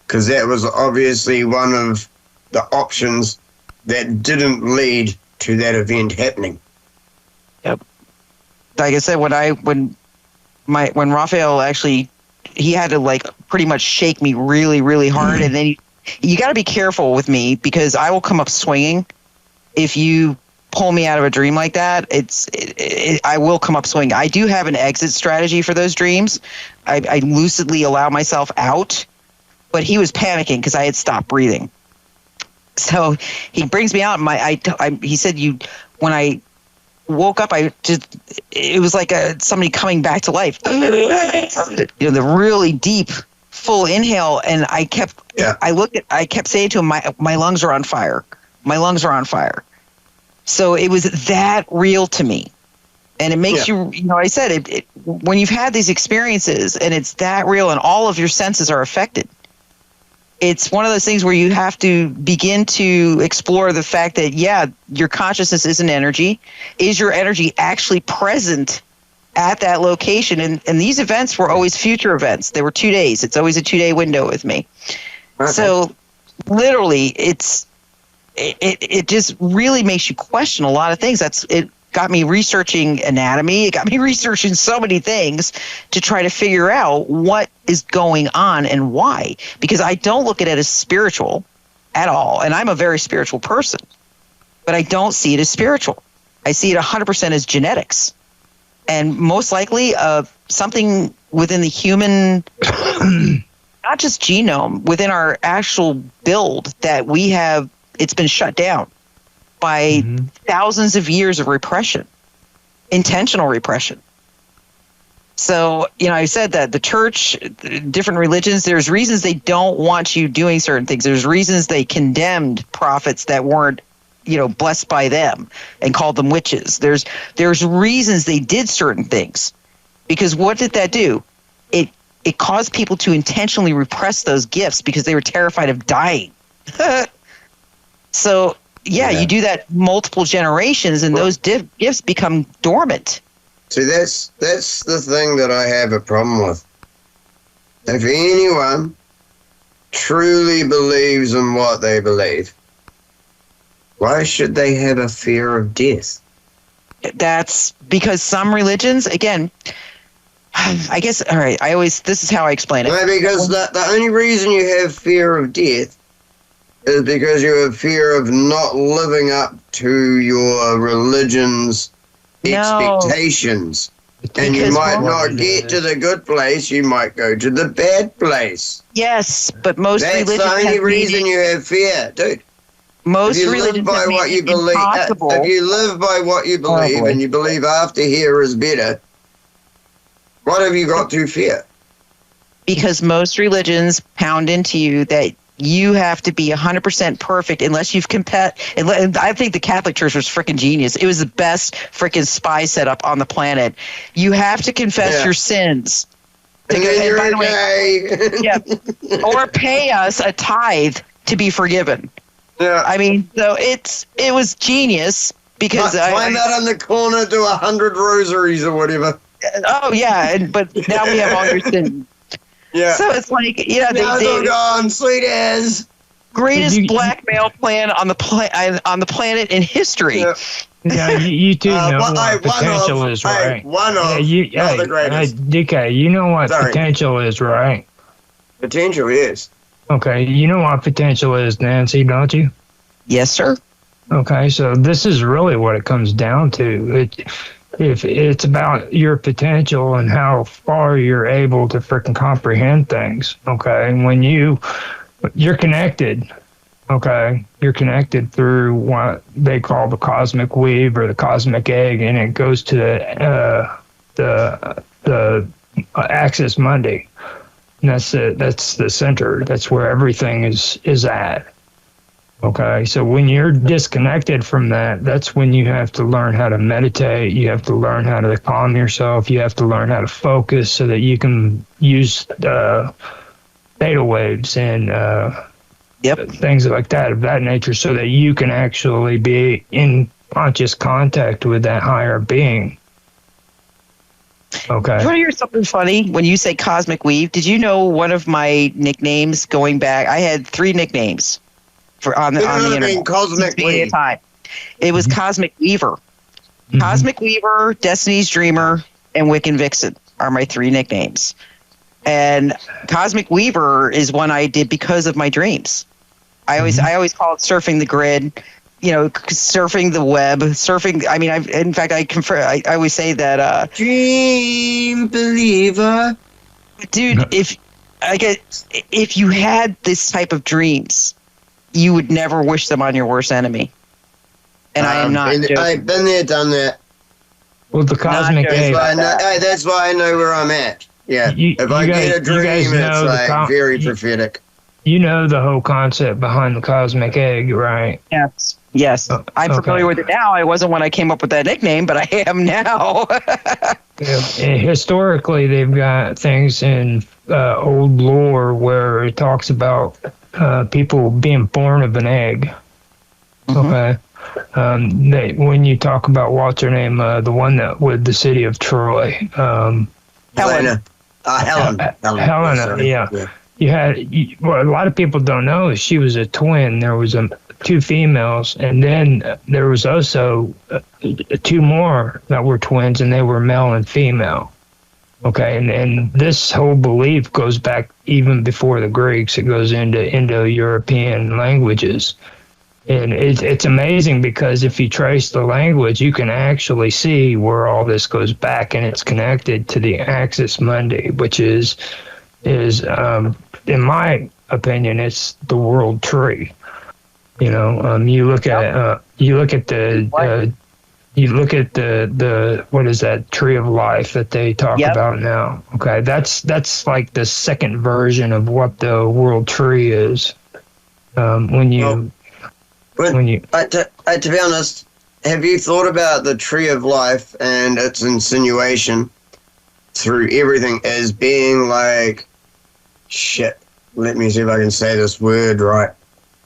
Because that was obviously one of the options that didn't lead to that event happening. Yep. Like I said, when Raphael actually, he had to like pretty much shake me really, really hard. And then you got to be careful with me because I will come up swinging. If you pull me out of a dream like that, I will come up swinging. I do have an exit strategy for those dreams. I lucidly allow myself out, but he was panicking because I had stopped breathing. So he brings me out. He said, when I woke up, it was like somebody coming back to life. The really deep, full inhale, and I kept saying to him, my lungs are on fire. My lungs are on fire. So it was that real to me. And it makes you, I said, when you've had these experiences and it's that real and all of your senses are affected, it's one of those things where you have to begin to explore the fact that, your consciousness is an energy. Is your energy actually present at that location? And these events were always future events. They were 2 days. It's always a 2-day window with me. Okay. So literally, it just really makes you question a lot of things. It got me researching anatomy. It got me researching so many things to try to figure out what is going on and why. Because I don't look at it as spiritual at all. And I'm a very spiritual person. But I don't see it as spiritual. I see it 100% as genetics. And most likely something within the human, not just genome, within our actual build that we have, it's been shut down by thousands of years of repression, intentional repression. So, I said that the church, different religions, there's reasons they don't want you doing certain things. There's reasons they condemned prophets that weren't, blessed by them and called them witches. There's reasons they did certain things. Because what did that do? It caused people to intentionally repress those gifts because they were terrified of dying. So, you do that multiple generations, and those gifts become dormant. See, that's the thing that I have a problem with. If anyone truly believes in what they believe, why should they have a fear of death? That's because some religions, again, I guess, all right, this is how I explain it. No, because the only reason you have fear of death is because you have fear of not living up to your religion's expectations. And you might not get to the good place, you might go to the bad place. Yes, but most religions That's the only reason you have fear, dude. Most religions live by what you believe, if you live by what you believe and you believe after here is better, What have you got to fear? Because most religions pound into you that you have to be 100% perfect unless you've I think the Catholic Church was freaking genius. It was the best freaking spy setup on the planet. You have to confess your sins. And by the way, or pay us a tithe to be forgiven. Yeah. I mean, so it was genius because climb out on the corner, do 100 rosaries or whatever. Oh yeah, but now we have all your sins. Yeah. So it's like, they're gone, sweet as greatest blackmail plan on the planet in history. Yeah. Yeah, you do know what potential is, right? Not the greatest. DK, you know what potential is, right? Potential is. Okay, you know what potential is, Nancy, don't you? Yes, sir. Okay, so this is really what it comes down to. If it's about your potential and how far you're able to freaking comprehend things. Okay, and when you're connected. Okay, you're connected through what they call the cosmic weave or the cosmic egg, and it goes to the axis mundi. And that's the center. That's where everything is at. Okay, so when you're disconnected from that, that's when you have to learn how to meditate. You have to learn how to calm yourself. You have to learn how to focus so that you can use theta waves and things like that of that nature, so that you can actually be in conscious contact with that higher being. Okay. You want to hear something funny? When you say cosmic weave, did you know one of my nicknames going back? I had 3 nicknames on the internet. Cosmic Weave. It was Cosmic Weaver. Mm-hmm. Cosmic Weaver, Destiny's Dreamer, and Wiccan Vixen are my 3 nicknames. And Cosmic Weaver is one I did because of my dreams. I always call it surfing the grid, surfing the web, surfing. I mean, I always say that. Dream believer, dude. If you had this type of dreams, you would never wish them on your worst enemy. And I am not. I've been there, done that. Well, the cosmic egg. That's why I know where I'm at. Yeah. If I get a dream, it's like very prophetic. You know the whole concept behind the cosmic egg, right? Yes. I'm familiar with it now. I wasn't when I came up with that nickname, but I am now. Historically, they've got things in old lore where it talks about people being born of an egg. Mm-hmm. Okay. When you talk about what's her name, the one that with the city of Troy, Helena. Helena, yeah. You had what a lot of people don't know is she was a twin. There was 2 females, and then there was also 2 more that were twins, and they were male and female. Okay, and this whole belief goes back even before the Greeks. It goes into Indo-European languages. And it's amazing because if you trace the language, you can actually see where all this goes back, and it's connected to the axis mundi, which is in my opinion, it's the world tree. You look at the what is that tree of life that they talk about now? Okay, that's like the second version of what the world tree is. To be honest, have you thought about the tree of life and its insinuation through everything as being like, shit, let me see if I can say this word right.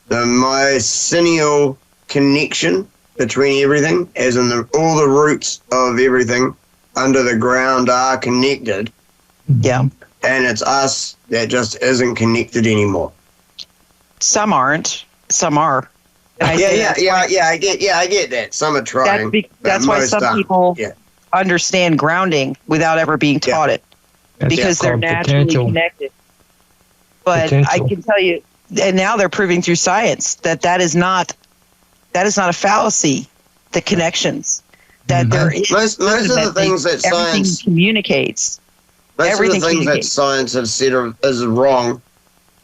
The mycelial connection between everything, as in all the roots of everything under the ground are connected. Yeah. And it's us that just isn't connected anymore. Some aren't. Some are. I get that. Some are trying. That's why some people understand grounding without ever being taught it, because they're naturally connected. But I can tell you, and now they're proving through science that is not a fallacy. The connections that there is. Most of the things that science communicates. Most of the things that science has said is wrong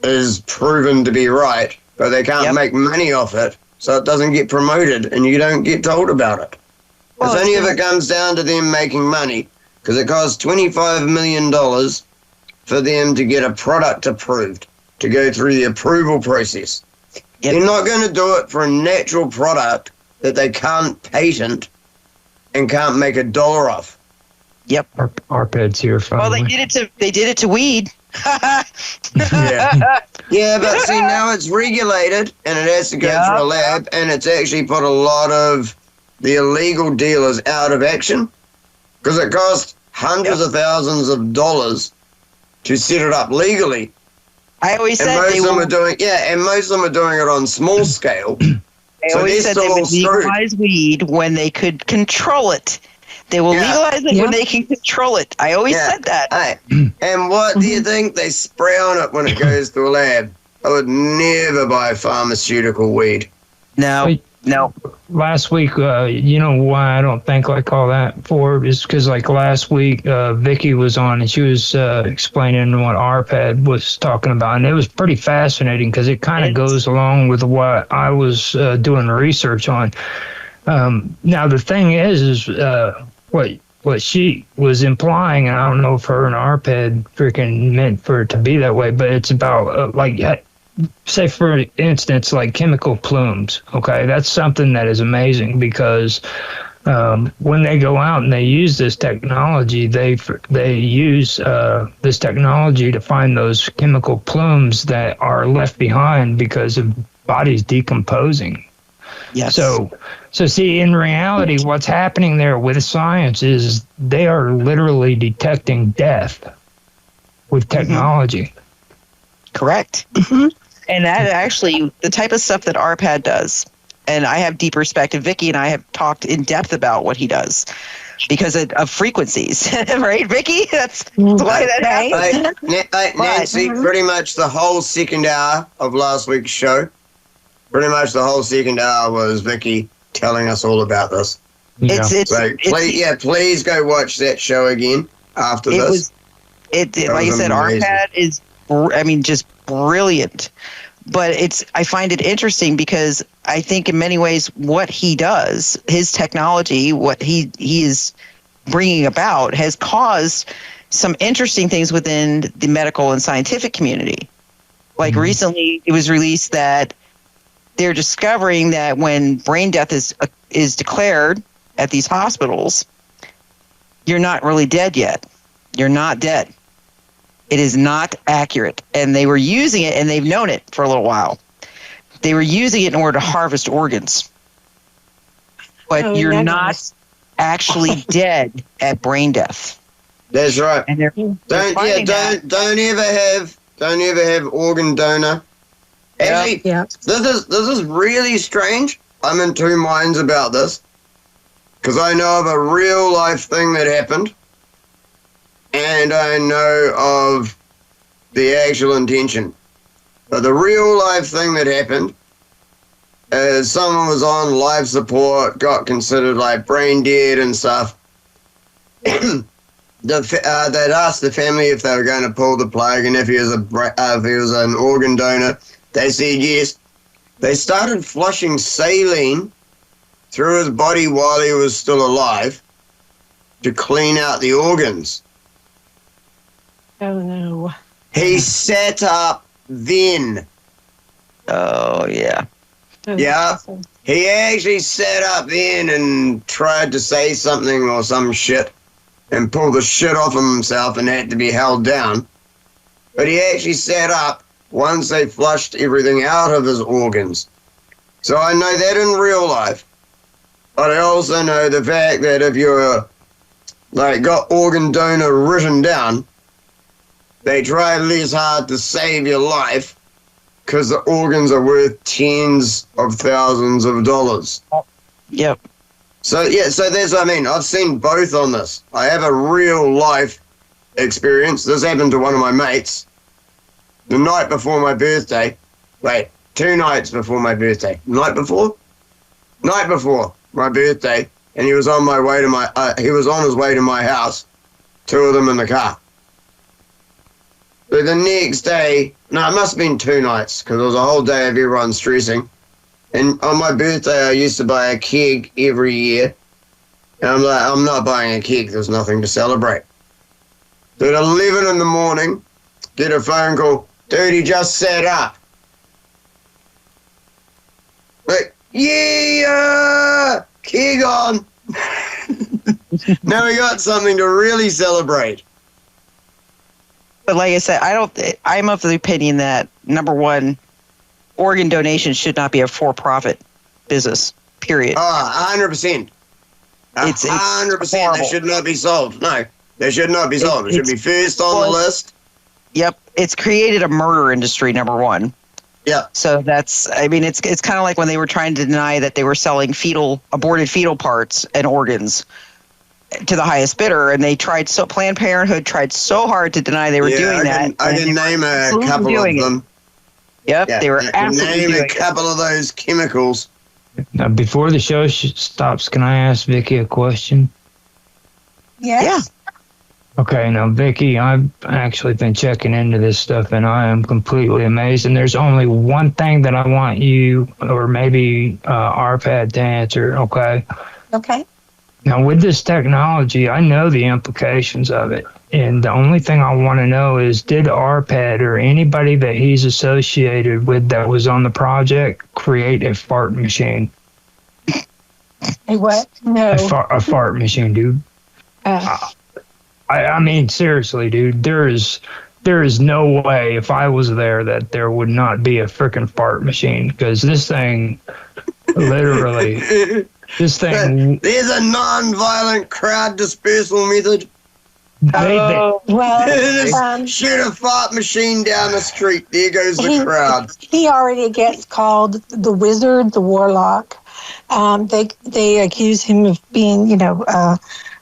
is proven to be right, but they can't make money off it. So it doesn't get promoted, and you don't get told about it. Because only if it comes down to them making money, because it costs $25 million for them to get a product approved, to go through the approval process. Yep. They're not going to do it for a natural product that they can't patent and can't make $1 off. Yep. ARPAD's here finally. Well, they did it to weed. Yeah, but see, now it's regulated and it has to go through a lab, and it's actually put a lot of the illegal dealers out of action because it costs hundreds of thousands of dollars to set it up legally. I always said most of them are doing it on small scale. They always said they would legalize weed when they could control it. They will legalize it when they can control it. I always said that. And what do you think? They spray on it when it goes to a lab. I would never buy pharmaceutical weed. No. Last week, you know why I don't think like all that for is because like last week, Vicky was on and she was explaining what ARPAD was talking about, and it was pretty fascinating because it kind of goes along with what I was doing research on. Now the thing is what she was implying, and I don't know if her and ARPAD freaking meant for it to be that way, but it's about say for instance, like chemical plumes. Okay, that's something that is amazing because when they go out and they use this technology, they use this technology to find those chemical plumes that are left behind because of bodies decomposing. Yes. So see, in reality, what's happening there with science is they are literally detecting death with technology. Correct. And that actually, the type of stuff that ARPAD does, and I have deep respect, and Vicky and I have talked in depth about what he does because of frequencies, right, Vicky? That's why that happens. Nancy, pretty much the whole second hour of last week's show, was Vicky telling us all about this. Please go watch that show again after this. Like I said, ARPAD is, just brilliant. But I find it interesting because I think in many ways what he does, his technology, what he is bringing about has caused some interesting things within the medical and scientific community. Like recently it was released that they're discovering that when brain death is declared at these hospitals, you're not really dead yet. You're not dead. It is not accurate. And they were using it, and they've known it for a little while. They were using it in order to harvest organs. But you're not actually dead at brain death. That's right. And don't ever have organ donor. Actually, this is really strange. I'm in two minds about this because I know of a real life thing that happened, and I know of the actual intention. But the real life thing that happened is someone was on life support, got considered like brain dead and stuff. They'd asked the family if they were going to pull the plug and if he was an organ donor. They said yes. They started flushing saline through his body while he was still alive to clean out the organs. Oh, no. He sat up then. Oh, yeah. Yeah. He actually sat up then and tried to say something or some shit and pulled the shit off of himself and had to be held down. But he actually sat up once they flushed everything out of his organs. So I know that in real life. But I also know the fact that if you're got organ donor written down, they try less hard to save your life because the organs are worth tens of thousands of dollars. Yep. So that's what I mean. I've seen both on this. I have a real life experience. This happened to one of my mates the night before my birthday. 2 nights before my birthday. Night before my birthday, and he was on his way to my house. 2 of them in the car. So the next day, it must have been 2 nights because it was a whole day of everyone stressing. And on my birthday, I used to buy a keg every year, And I'm like, I'm not buying a cake. There's nothing to celebrate. So at 11 in the morning, get a phone call. Dude, he just set up. Like, yeah, keg on. Now we got something to really celebrate. But like I said, I'm of the opinion that, number one, organ donation should not be a for-profit business, period. 100%. It's 100%. They should not be sold. No, they should not be sold. It should be first on the list. Yep. It's created a murder industry, number one. Yeah. So it's kind of like when they were trying to deny that they were selling aborted fetal parts and organs to the highest bidder, and Planned Parenthood tried so hard to deny they were doing that. I can name a couple of them. Yep, yeah, they were absolutely doing it. Name a couple of those chemicals. Now, before the show stops, can I ask Vicky a question? Yes. Yeah. Okay, now, Vicky, I've actually been checking into this stuff, and I am completely amazed. And there's only one thing that I want you, or maybe Arpad, to answer, okay? Okay. Now, with this technology, I know the implications of it. And the only thing I want to know is, did Arpad or anybody that he's associated with that was on the project create a fart machine? A what? No. A fart machine, dude. I mean, seriously, dude, there is no way, if I was there, that there would not be a freaking fart machine, because this thing, literally, there's a non-violent crowd dispersal method. Shoot a fart machine down the street. There goes the crowd. He already gets called the wizard, the warlock. They accuse him of being,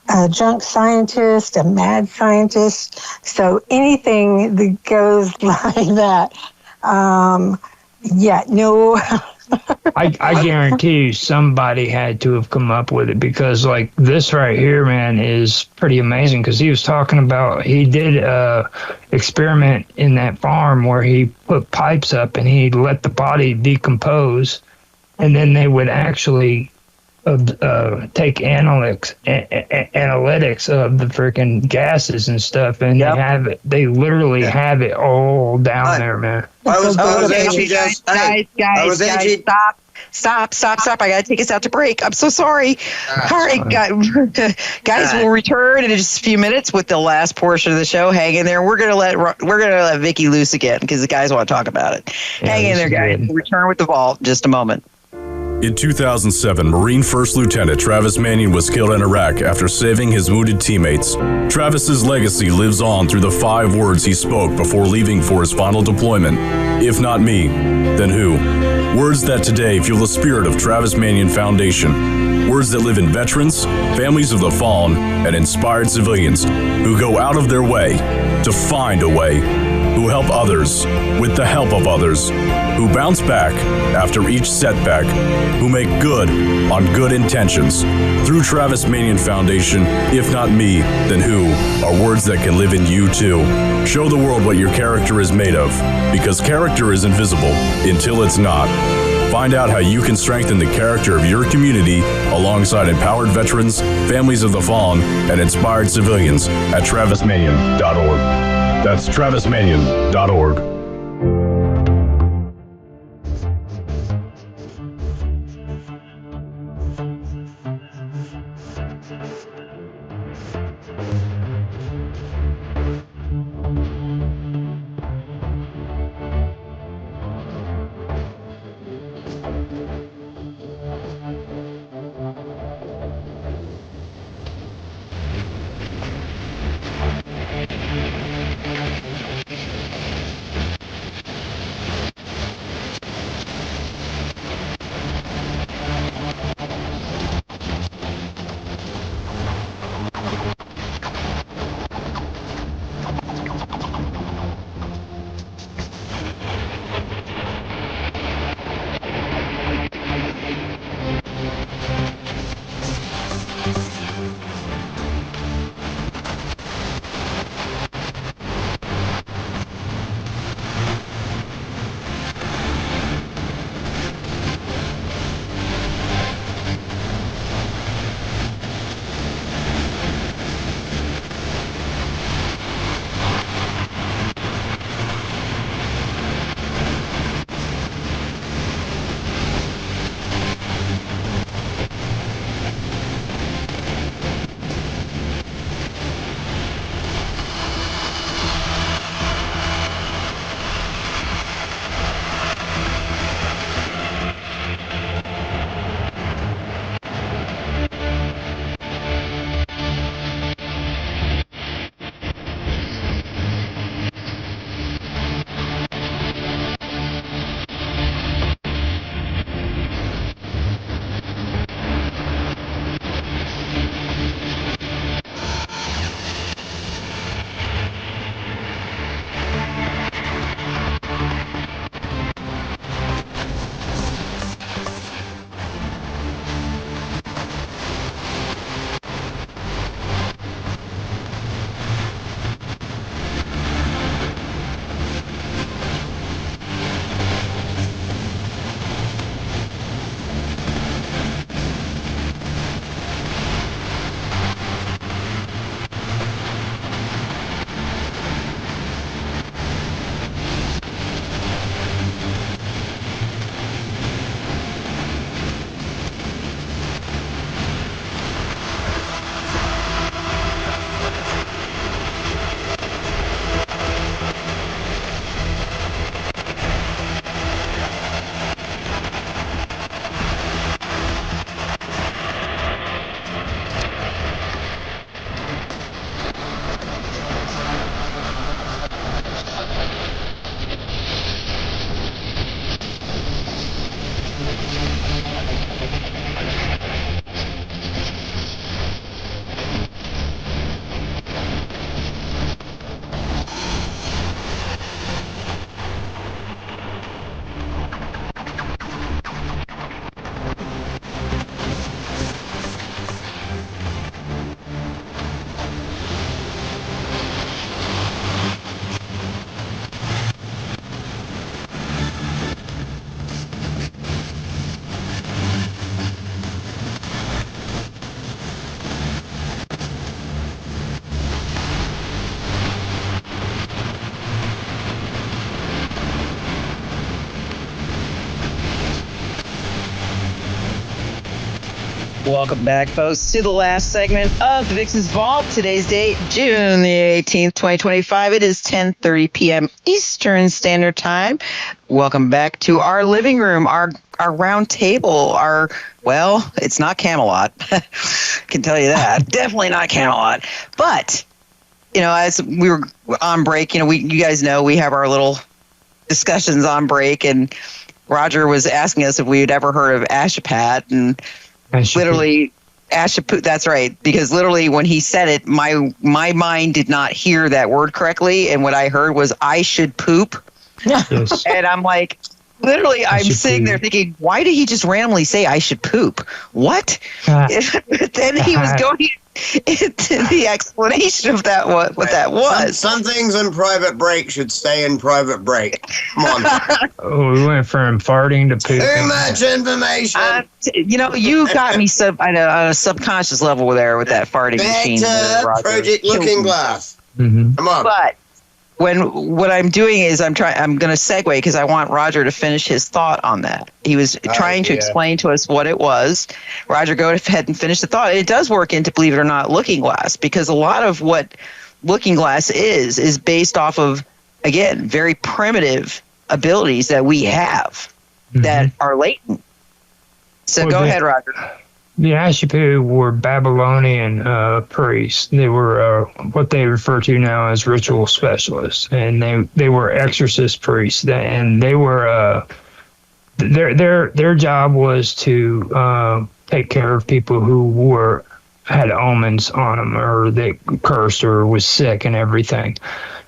a junk scientist, a mad scientist. So anything that goes like that, no. I guarantee you somebody had to have come up with it, because like this right here, man, is pretty amazing, because he was talking about, he did a experiment in that farm where he put pipes up and he let the body decompose, and then they would actually take analytics of the freaking gases and stuff, and they literally have it all down there, man. Guys, stop. I gotta take us out to break. I'm so sorry. All right, guys, we'll return in just a few minutes with the last portion of the show. Hang in there. We're gonna let Vicky loose again, because the guys want to talk about it. Hang in there, guys. We'll return with the vault in just a moment. In 2007, Marine First Lieutenant Travis Manion was killed in Iraq after saving his wounded teammates. Travis's legacy lives on through the 5 words he spoke before leaving for his final deployment. If not me, then who? Words that today fuel the spirit of Travis Manion Foundation. Words that live in veterans, families of the fallen, and inspired civilians who go out of their way to find a way, who help others with the help of others, who bounce back after each setback, who make good on good intentions. Through Travis Manion Foundation, if not me, then who, are words that can live in you too. Show the world what your character is made of, because character is invisible until it's not. Find out how you can strengthen the character of your community alongside empowered veterans, families of the fallen, and inspired civilians at travismanion.org. That's travismanion.org. Welcome back, folks, to the last segment of the Vixen's Vault. Today's date, June the 18th, 2025. It is 10:30 p.m. Eastern Standard Time. Welcome back to our living room, our round table, well, it's not Camelot. Can tell you that. Definitely not Camelot. But, as we were on break, you guys know we have our little discussions on break, and Roger was asking us if we had ever heard of Ashapat, and literally, Ashaput, that's right. Because literally when he said it, my mind did not hear that word correctly. And what I heard was, I should poop. Yes. And I'm like, literally, I'm sitting there thinking, why did he just randomly say I should poop? What? Then he was going into the explanation of that, what that was. Some things in private break should stay in private break. Come on. We went from farting to pooping. Too much information. You got me on a subconscious level there with that farting machine. Project Looking Glass. Mm-hmm. Come on. But what I'm doing is I'm going to segue because I want Roger to finish his thought on that. He was trying to explain to us what it was. Roger, go ahead and finish the thought. It does work into, believe it or not, Looking Glass, because a lot of what Looking Glass is based off of, again, very primitive abilities that we have that are latent. So go ahead, Roger. The Ashapu were Babylonian priests. They were what they refer to now as ritual specialists, and they were exorcist priests. And they were their job was to take care of people who had omens on them, or they cursed, or was sick, and everything.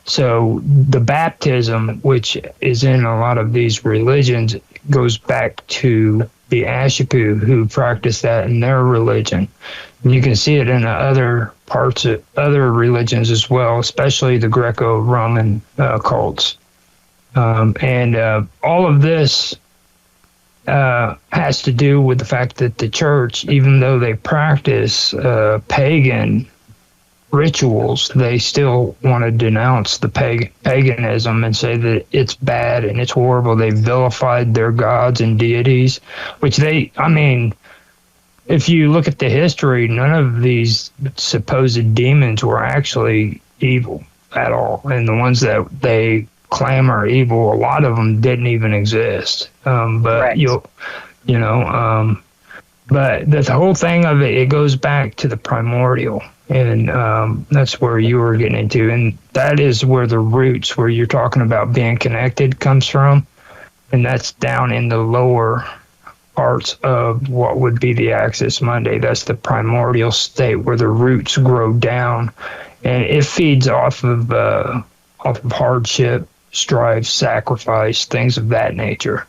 So the baptism, which is in a lot of these religions, goes back to the Ashapu, who practice that in their religion. And you can see it in other parts of other religions as well, especially the Greco-Roman cults. And all of this has to do with the fact that the church, even though they practice pagan rituals, they still want to denounce the paganism and say that it's bad and it's horrible. They vilified their gods and deities, which if you look at the history, none of these supposed demons were actually evil at all. And the ones that they claim are evil, a lot of them didn't even exist. But the whole thing of it goes back to the primordial. And that's where you were getting into. And that is where the roots, where you're talking about being connected, comes from. And that's down in the lower parts of what would be the Axis Mundi. That's the primordial state where the roots grow down. And it feeds off of hardship, strife, sacrifice, things of that nature.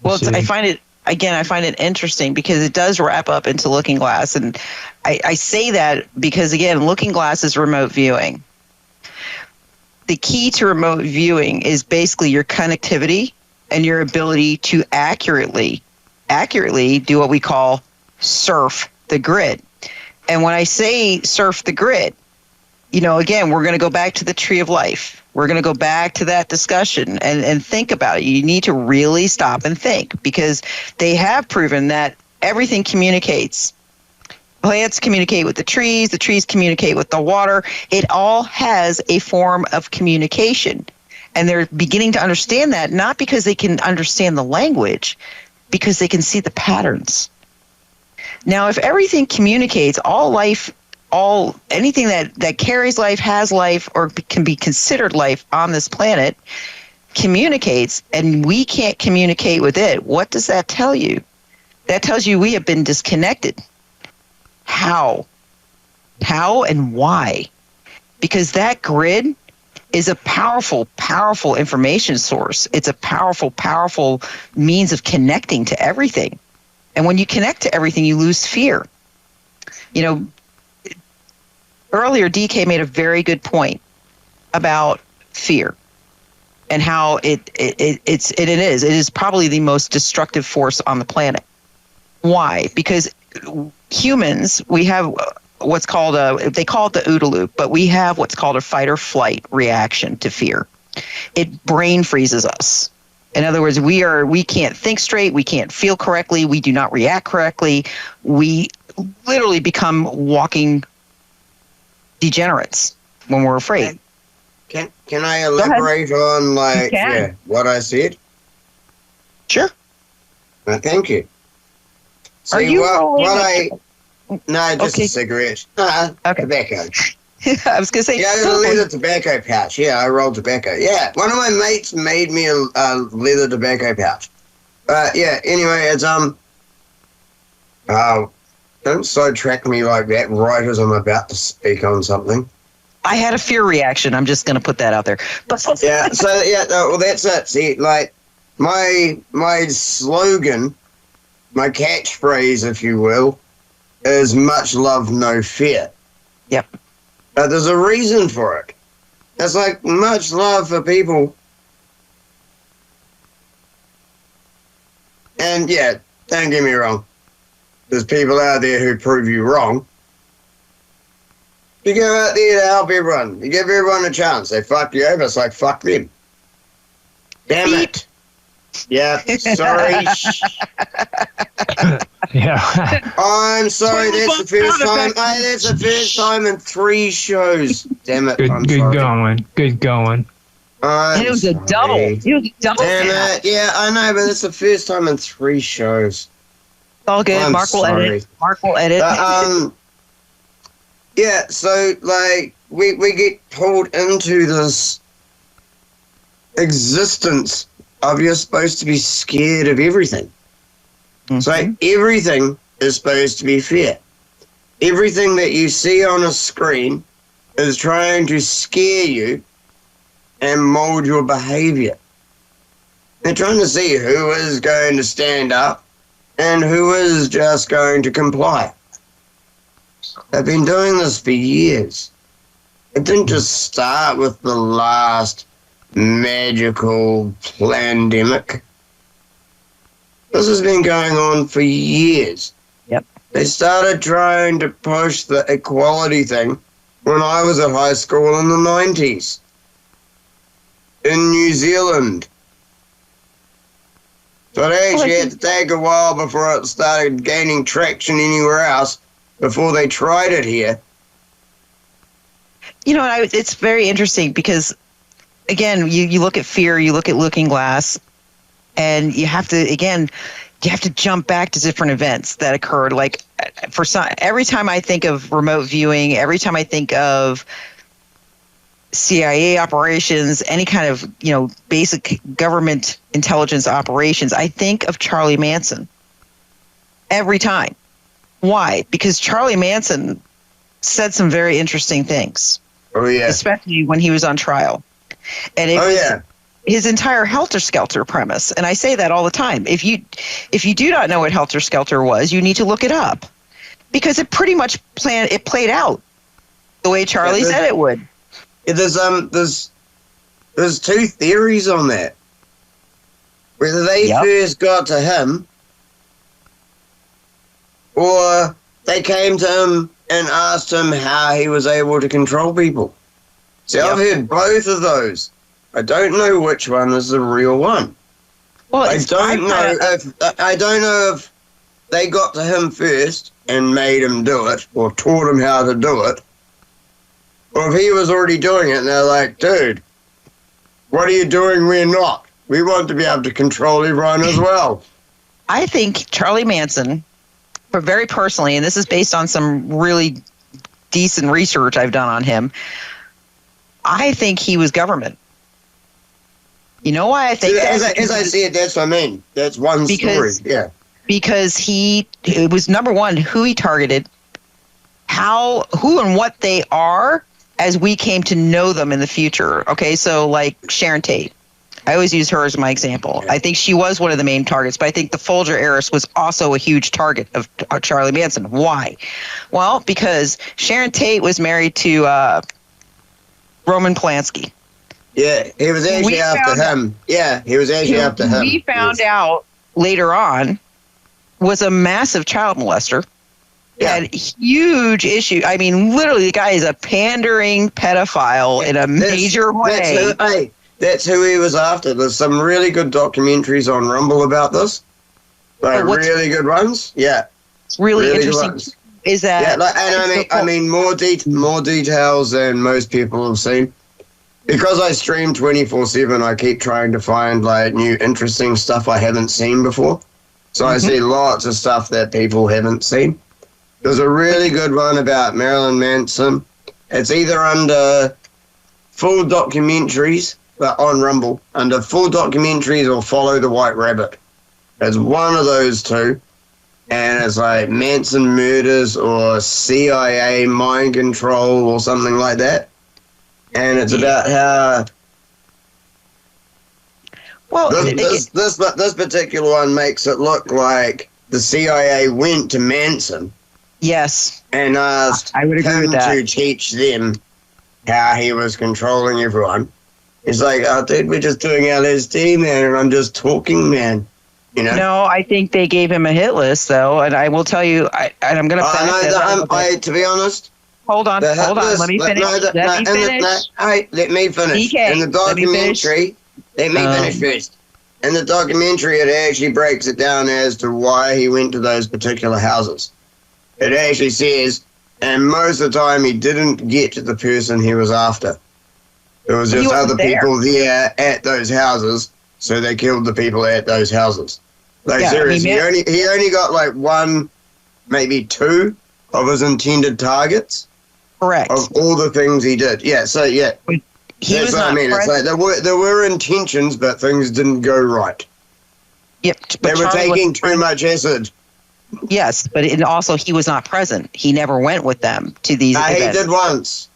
Well, I find it interesting because it does wrap up into Looking Glass. And I say that because, again, Looking Glass is remote viewing. The key to remote viewing is basically your connectivity and your ability to accurately do what we call surf the grid. And when I say surf the grid, again, we're going to go back to the tree of life. We're going to go back to that discussion and think about it. You need to really stop and think, because they have proven that everything communicates. Plants communicate with the trees communicate with the water. It all has a form of communication. And they're beginning to understand that, not because they can understand the language, because they can see the patterns. Now, if everything communicates, all life, anything that carries life, has life, or can be considered life on this planet communicates, and we can't communicate with it, what does that tell you? That tells you we have been disconnected. How and why? Because that grid is a powerful, powerful information source. It's a powerful, powerful means of connecting to everything. And when you connect to everything, you lose fear. Earlier, DK made a very good point about fear and how it is probably the most destructive force on the planet. Why? Because humans, we have what's called they call it the OODA loop, but we have what's called a fight or flight reaction to fear. It brain freezes us. In other words, we can't think straight, we can't feel correctly, we do not react correctly. We literally become walking degenerates when we're afraid. Can I elaborate on what I said? Sure. Thank you. See, Are you No, just a cigarette. Tobacco. I was going to say... Yeah, a leather tobacco pouch. Yeah, I roll tobacco. Yeah, one of my mates made me a leather tobacco pouch. Yeah, anyway, it's, don't sidetrack me like that right as I'm about to speak on something. I had a fear reaction. I'm just going to put that out there. But yeah, so, well, that's it. See, like, my slogan, my catchphrase, if you will, is much love, no fear. Yep. But there's a reason for it. It's like much love for people. And yeah, don't get me wrong. There's people out there who prove you wrong. You go out there to help everyone. You give everyone a chance. They fuck you over, it's like fuck them. Damn it. Yeah, sorry. Yeah. I'm sorry, that's the first time. That's the first time in 3 shows. Damn it. Good going. Good going. It was a double. It was a double. Damn it. Yeah, I know, but it's the first time in 3 shows. It's all good. Mark will edit. Mark will edit. Yeah, so like we get pulled into this existence of you're supposed to be scared of everything. Mm-hmm. So everything is supposed to be fear. Everything that you see on a screen is trying to scare you and mold your behavior. They're trying to see who is going to stand up and who is just going to comply. They've been doing this for years. It didn't just start with the last magical pandemic. This has been going on for years. Yep. They started trying to push the equality thing when I was at high school in the 90s. In New Zealand. So it actually had to take a while before it started gaining traction anywhere else, before they tried it here. You know, it's very interesting because, again, you look at fear, you look at Looking Glass, and you have to jump back to different events that occurred. Like, every time I think of remote viewing, every time I think of CIA operations, any kind of, basic government intelligence operations, I think of Charlie Manson. Every time. Why? Because Charlie Manson said some very interesting things. Oh, yeah. Especially when he was on trial. And it was his entire Helter Skelter premise. And I say that all the time. If you do not know what Helter Skelter was, you need to look it up. Because it pretty much played out the way Charlie said it would. Yeah, there's 2 theories on that. Whether they first got to him, or they came to him and asked him how he was able to control people. See, I've heard both of those. I don't know which one is the real one. Well, I don't know if they got to him first and made him do it, or taught him how to do it, or if he was already doing it and they're like, dude, what are you doing? We're not. We want to be able to control everyone as well. I think Charlie Manson, very personally, and this is based on some really decent research I've done on him, I think he was government. You know why I think that? As I said, that's what I mean. That's one story. Yeah. Because it was, number one, who he targeted, who and what they are as we came to know them in the future. Okay, so like Sharon Tate. I always use her as my example. I think she was one of the main targets, but I think the Folger heiress was also a huge target of Charlie Manson. Why? Well, because Sharon Tate was married to Roman Polanski. Yeah, he was actually after him. Yeah, he was actually after him. We found out later on was a massive child molester. Yeah. Had huge issue. I mean, literally, the guy is a pandering pedophile in a major way. that's who he was after. There's some really good documentaries on Rumble about this. Like really good ones. Yeah. It's really interesting. Ones. Is that? Yeah, like, and I mean more details than most people have seen. Because I stream 24/7, I keep trying to find like new interesting stuff I haven't seen before. So I see lots of stuff that people haven't seen. There's a really good one about Marilyn Manson. It's either under full documentaries, on Rumble, under full documentaries or Follow the White Rabbit. It's one of those two. And it's like Manson murders or CIA mind control or something like that. And it's about how this particular one makes it look like the CIA went to Manson. Yes. And asked I would agree him with that. to teach them how he was controlling everyone. It's like, oh, dude, we're just doing LSD, man, and I'm just talking, man. You know? No, I think they gave him a hit list, though, and I will tell you, I'm going to. To be honest. Hold on. Let me finish. Let me finish. DK, In the documentary, let me finish first. In the documentary, it actually breaks it down as to why he went to those particular houses. It actually says, and most of the time, he didn't get to the person he was after. There was just other people there at those houses, so they killed the people at those houses. Like, seriously, he only got like one, maybe two of his intended targets. Correct. Of all the things he did. Yeah, so yeah. That's what I mean. It's like there were intentions, but things didn't go right. Yep. They were taking too much acid. Yes, but also he was not present. He never went with them to these events. He did once.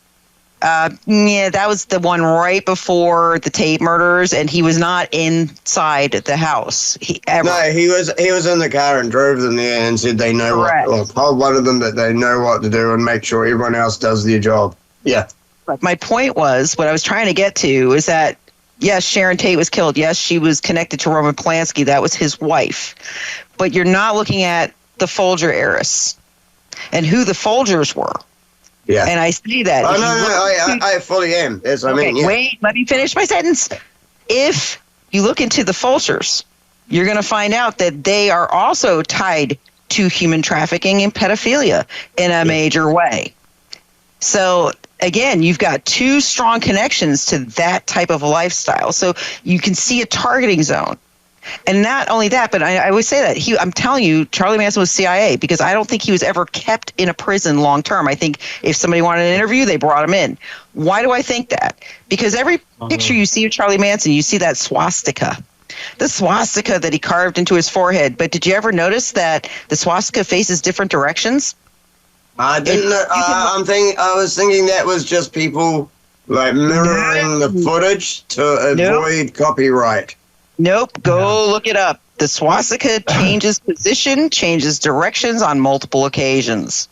Yeah, that was the one right before the Tate murders, and he was not inside the house. No, he was in the car and drove them there and said they know or told one of them that they know what to do and make sure everyone else does their job. Yeah. But my point was, what I was trying to get to is that, yes, Sharon Tate was killed. Yes, she was connected to Roman Polanski. That was his wife. But you're not looking at the Folger heiress and who the Folgers were. Yeah. And I see that. I fully am. Yes, I mean, yeah. Wait, let me finish my sentence. If you look into the Folgers, you're going to find out that they are also tied to human trafficking and pedophilia in a major way. So, again, you've got two strong connections to that type of lifestyle. So you can see a targeting zone. And not only that, but I always say that I'm telling you, Charlie Manson was CIA because I don't think he was ever kept in a prison long term. I think if somebody wanted an interview, they brought him in. Why do I think that? Because every picture you see of Charlie Manson, you see that swastika. The swastika that he carved into his forehead. But did you ever notice that the swastika faces different directions? I didn't. I was thinking that was just people like mirroring the footage to avoid copyright. Nope. Go look it up. The swastika changes position, changes directions on multiple occasions.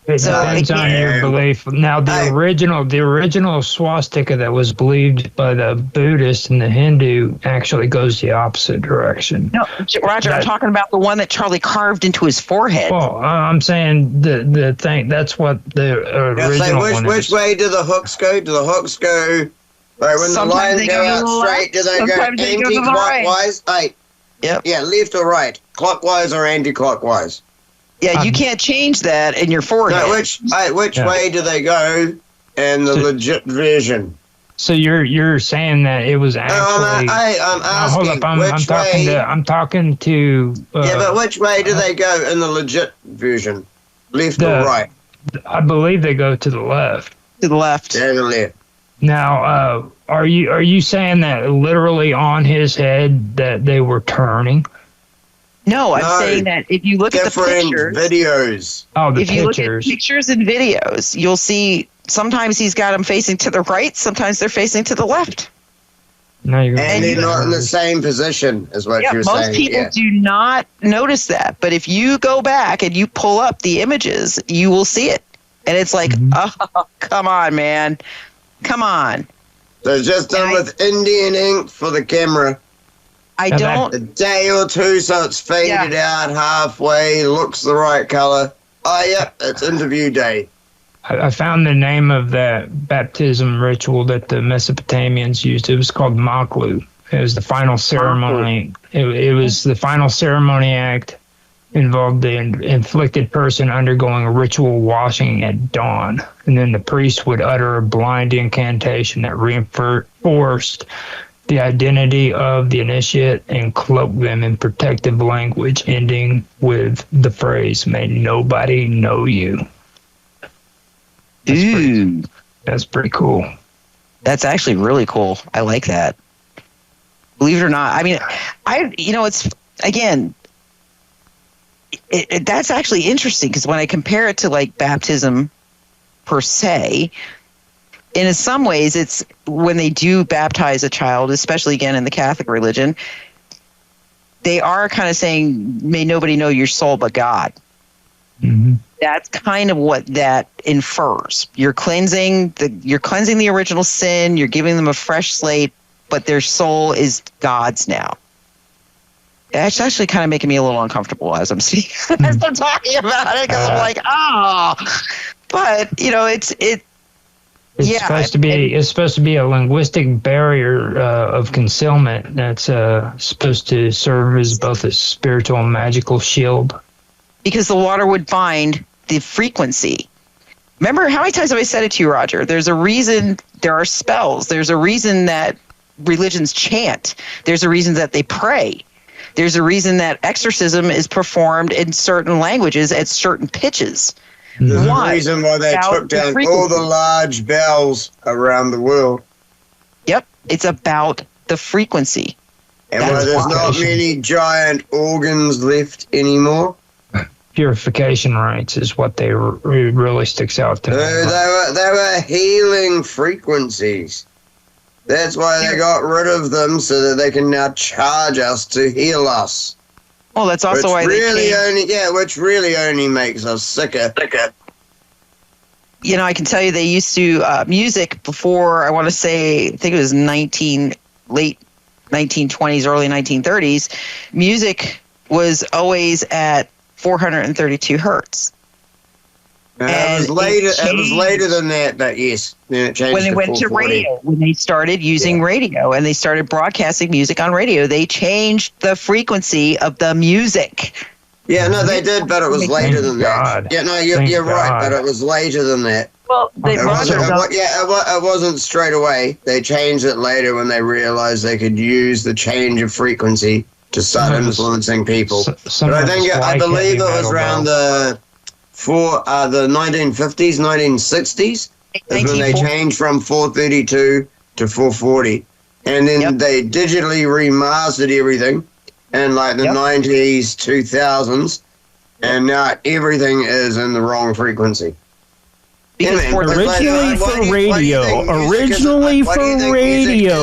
It depends on your belief. Now, the original swastika that was believed by the Buddhist and the Hindu actually goes the opposite direction. No, Roger, I'm talking about the one that Charlie carved into his forehead. Well, I'm saying the thing. That's what the original one is. Which way do the hooks go? Do the hooks go? Like when Sometimes the lines go out straight, do they go anti-clockwise? Yep. Yeah, left or right, clockwise or anti-clockwise. Yeah, you can't change that in your forehead. No, which way do they go in the legit version? So you're saying that it was actually? I'm asking. Hold up, I'm talking to. Yeah, but which way do they go in the legit version? Left or right? I believe they go to the left. To the left. Yeah, the left. Now, are you saying that literally on his head that they were turning? No, I'm saying that if you look at the pictures, videos. Oh, if you look at pictures and videos, you'll see sometimes he's got them facing to the right, sometimes they're facing to the left. No, and they're not in the same position as what you're saying. Most people do not notice that, but if you go back and you pull up the images, you will see it, and it's like, oh, come on, man. Come on. So it's just done with Indian ink for the camera. I don't. A day or two, so it's faded out halfway, looks the right color. Oh, yeah, it's interview day. I found the name of that baptism ritual that the Mesopotamians used. It was called Maklu. It was the final ceremony. It was the final ceremony act involved the inflicted person undergoing a ritual washing at dawn. And then the priest would utter a blind incantation that reinforced the identity of the initiate and cloak them in protective language, ending with the phrase, "May nobody know you." That's pretty cool. That's actually really cool. I like that. Believe it or not, I mean, it's, again, that's actually interesting, because when I compare it to like baptism per se, in some ways it's when they do baptize a child, especially again in the Catholic religion, they are kind of saying, "May nobody know your soul but God." Mm-hmm. That's kind of what that infers. You're cleansing the original sin. You're giving them a fresh slate, but their soul is God's now. It's actually kind of making me a little uncomfortable as I'm speaking, as I'm talking about it, because I'm like, but It's supposed to be a linguistic barrier of concealment that's supposed to serve as both a spiritual and magical shield. Because the water would bind the frequency. Remember how many times have I said it to you, Roger? There's a reason there are spells. There's a reason that religions chant. There's a reason that they pray. There's a reason that exorcism is performed in certain languages at certain pitches. There's a reason why they took down all the large bells around the world. Yep, it's about the frequency. And why there's not many giant organs left anymore. Purification rites is what they really sticks out to me. They were healing frequencies. That's why they got rid of them, so that they can now charge us to heal us. Well, that's also why which really only makes us sicker. I can tell you they used to music before. I want to say, I think it was late 1920s, early 1930s. Music was always at 432 hertz. It was later than that, but yes. Then it changed when they went to radio, when they started using radio and they started broadcasting music on radio, they changed the frequency of the music. Yeah, no, they did, but it was later than that. Yeah, no, you're right, but it was later than that. Well, it wasn't straight away. They changed it later when they realized they could use the change of frequency to start influencing people. But I believe it was around the 1950s, 1960s, is when they changed from 432 to 440. And then they digitally remastered everything in like the 90s, 2000s, and now everything is in the wrong frequency. Originally for radio,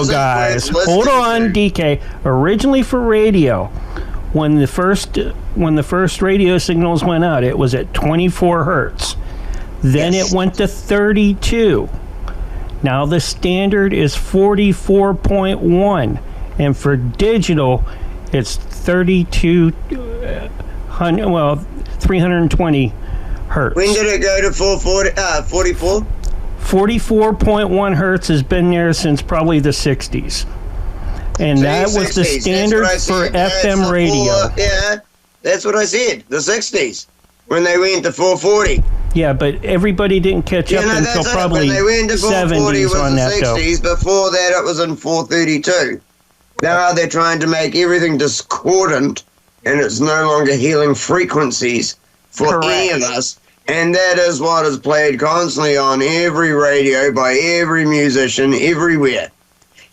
guys. Hold on, DK. Originally for radio, when the first radio signals went out, it was at 24 hertz. Then it went to 32. Now the standard is 44.1, and for digital, it's 320 hertz. When did it go to 44? 44.1 hertz has been there since probably the 60s. And that was the standard for FM radio. That's what I said. The 60s, when they went to 440. Yeah, but everybody didn't catch up until probably they went to 440 70s on that, though. 60s. Before that, it was in 432. Now they're trying to make everything discordant, and it's no longer healing frequencies for any of us. And that is what is played constantly on every radio by every musician everywhere.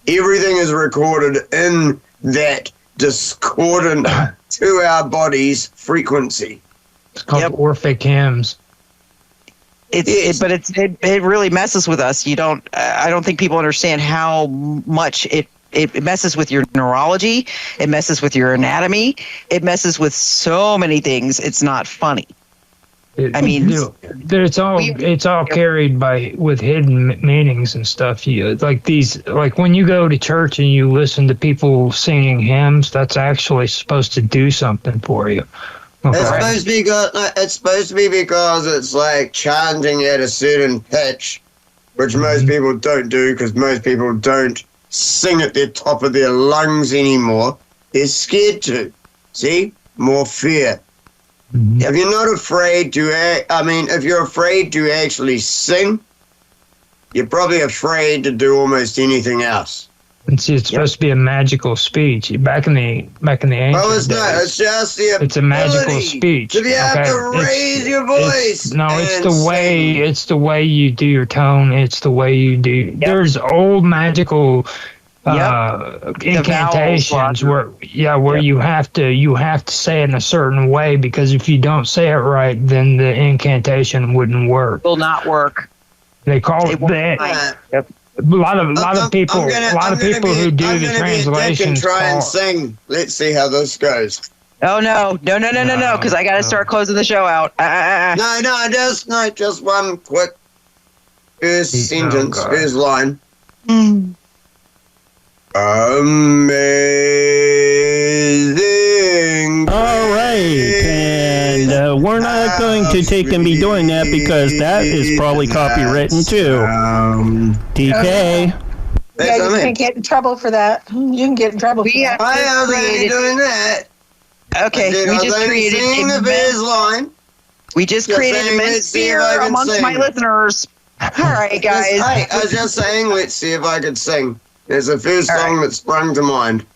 Everything is recorded in that discordant to our body's frequency. It's called Orphic hymns. But it really messes with us. I don't think people understand how much it messes with your neurology. It messes with your anatomy. It messes with so many things. It's not funny. It's all carried with hidden meanings and stuff. Like when you go to church and you listen to people singing hymns, that's actually supposed to do something for you. Okay. It's supposed to be because it's like chanting at a certain pitch, which most people don't do because most people don't sing at the top of their lungs anymore. They're scared to. See? More fear. If you're not afraid to if you're afraid to actually sing, you're probably afraid to do almost anything else. And see, it's supposed to be a magical speech. Back in the ancient it's days, not. It's just the it's a magical speech. To be able to raise your voice. It's the way you do your tone. It's the way you do. There's old magical incantations where you have to say it in a certain way, because if you don't say it right, then the incantation wouldn't work. Will not work. They call it that. A lot of people who do the translations try and sing. Let's see how this goes. Oh no! Because I got to start closing the show out. Just one quick first sentence, first line. Amazing. All right, and we're not going to take and be doing that because that is probably copywritten too. DK. Yeah, you can't get in trouble for that. You can get in trouble for that. I was already doing that. Okay, we just created a immense fear amongst my listeners. All right, guys. I was just saying, let's see if I could sing. It's the first song that sprung to mind.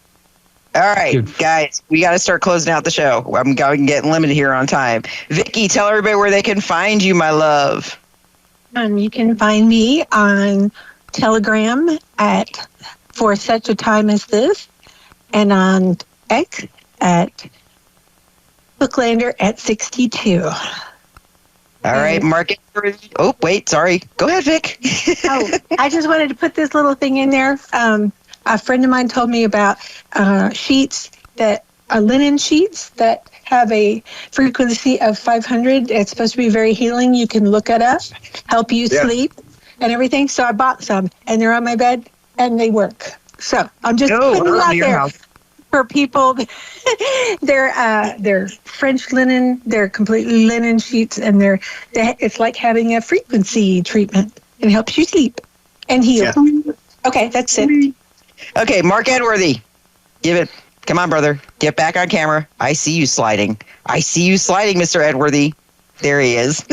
All right, guys, we got to start closing out the show. I'm getting limited here on time. Vicky, tell everybody where they can find you, my love. You can find me on Telegram at For Such a Time as This, and on X at Booklander at 62. All right, Mark. Oh, wait, sorry. Go ahead, Vic. I just wanted to put this little thing in there. A friend of mine told me about sheets that are linen sheets that have a frequency of 500. It's supposed to be very healing. You can look it up, help you sleep and everything. So I bought some, and they're on my bed, and they work. So I'm just putting it out there for people. They're French linen. They're completely linen sheets, and it's like having a frequency treatment. It helps you sleep and heal. Yeah. Okay, that's it. Okay, Mark Edworthy, give it. Come on, brother. Get back on camera. I see you sliding. Mr. Edworthy. There he is.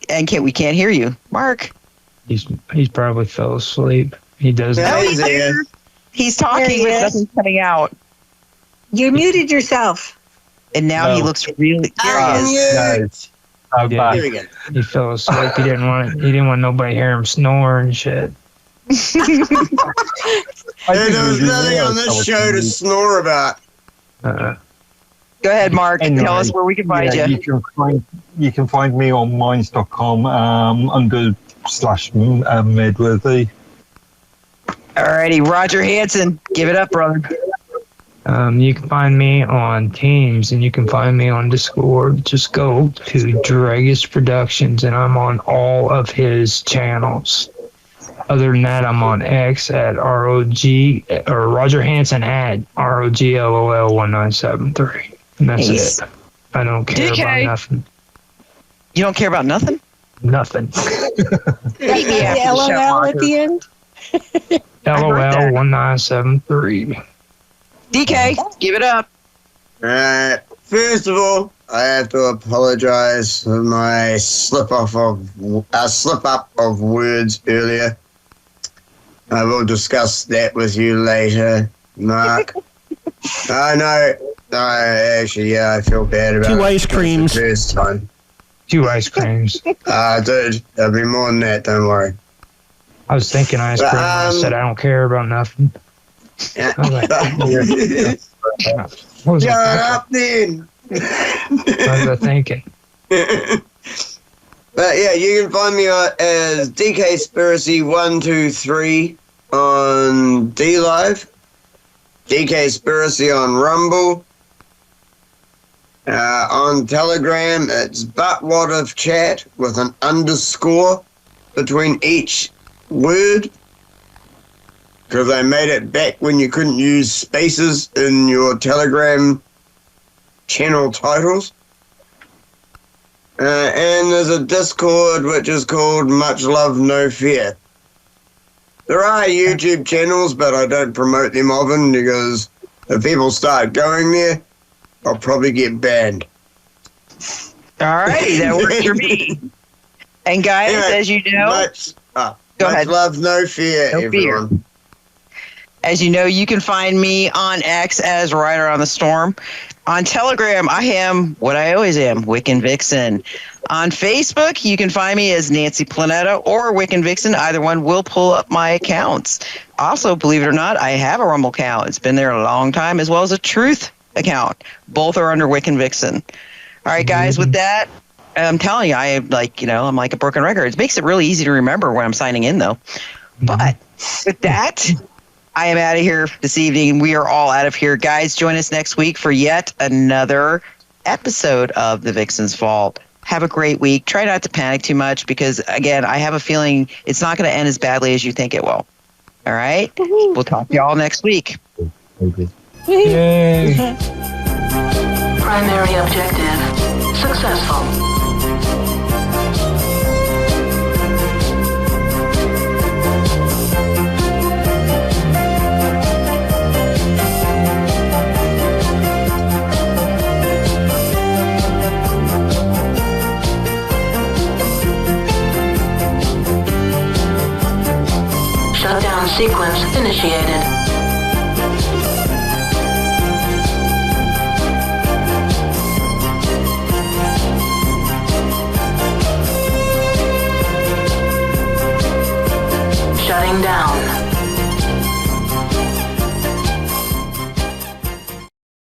And we can't hear you, Mark. He's probably fell asleep. He does. No, he's talking, but nothing's coming out. You muted yourself. And now he looks really. There he is. He fell asleep. He didn't want nobody to hear him snore and shit. There was nothing on this show to snore about. Go ahead, Mark. Tell us where we can find you. You can find me on minds.com under /Medworthy. Alrighty, Roger Hanson, give it up, brother. You can find me on Teams, and you can find me on Discord. Just go to Dragus Productions, and I'm on all of his channels. Other than that, I'm on X at Roger Hanson at ROGLOL1973. And that's it. I don't care about nothing. You don't care about nothing? Nothing. LOL at the end? LOL1973. DK, give it up. First of all, I have to apologize for my slip up of words earlier. I will discuss that with you later, Mark. I know. I feel bad about it. 2 ice creams. The first time. 2 ice creams. Dude, there'll be more than that, don't worry. I was thinking ice cream. I said I don't care about nothing. Shut up then. What was I thinking? But yeah, you can find me as DKspiracy123 on DLive, DKspiracy on Rumble, on Telegram it's Buttwad Chat with an underscore between each word, because I made it back when you couldn't use spaces in your Telegram channel titles. And there's a Discord which is called Much Love No Fear. There are YouTube channels, but I don't promote them often because if people start going there, I'll probably get banned. All right, that works for me. And guys, anyway, as you know, much ahead. Love, no fear, No everyone. fear. As you know, you can find me on X as Rider on the Storm. On Telegram, I am what I always am, Wiccan Vixen. On Facebook, you can find me as Nancy Planetta or Wiccan Vixen. Either one will pull up my accounts. Also, believe it or not, I have a Rumble account. It's been there a long time, as well as a Truth account. Both are under Wiccan Vixen. All right, guys, with that, I'm telling you, I'm like a broken record. It makes it really easy to remember when I'm signing in, though. But with that, I am out of here this evening. We are all out of here. Guys, join us next week for yet another episode of the Vixen's Vault. Have a great week. Try not to panic too much because, again, I have a feeling it's not going to end as badly as you think it will. All right? We'll talk to you all next week. Yay. Primary objective successful. Shutdown sequence initiated. Shutting down.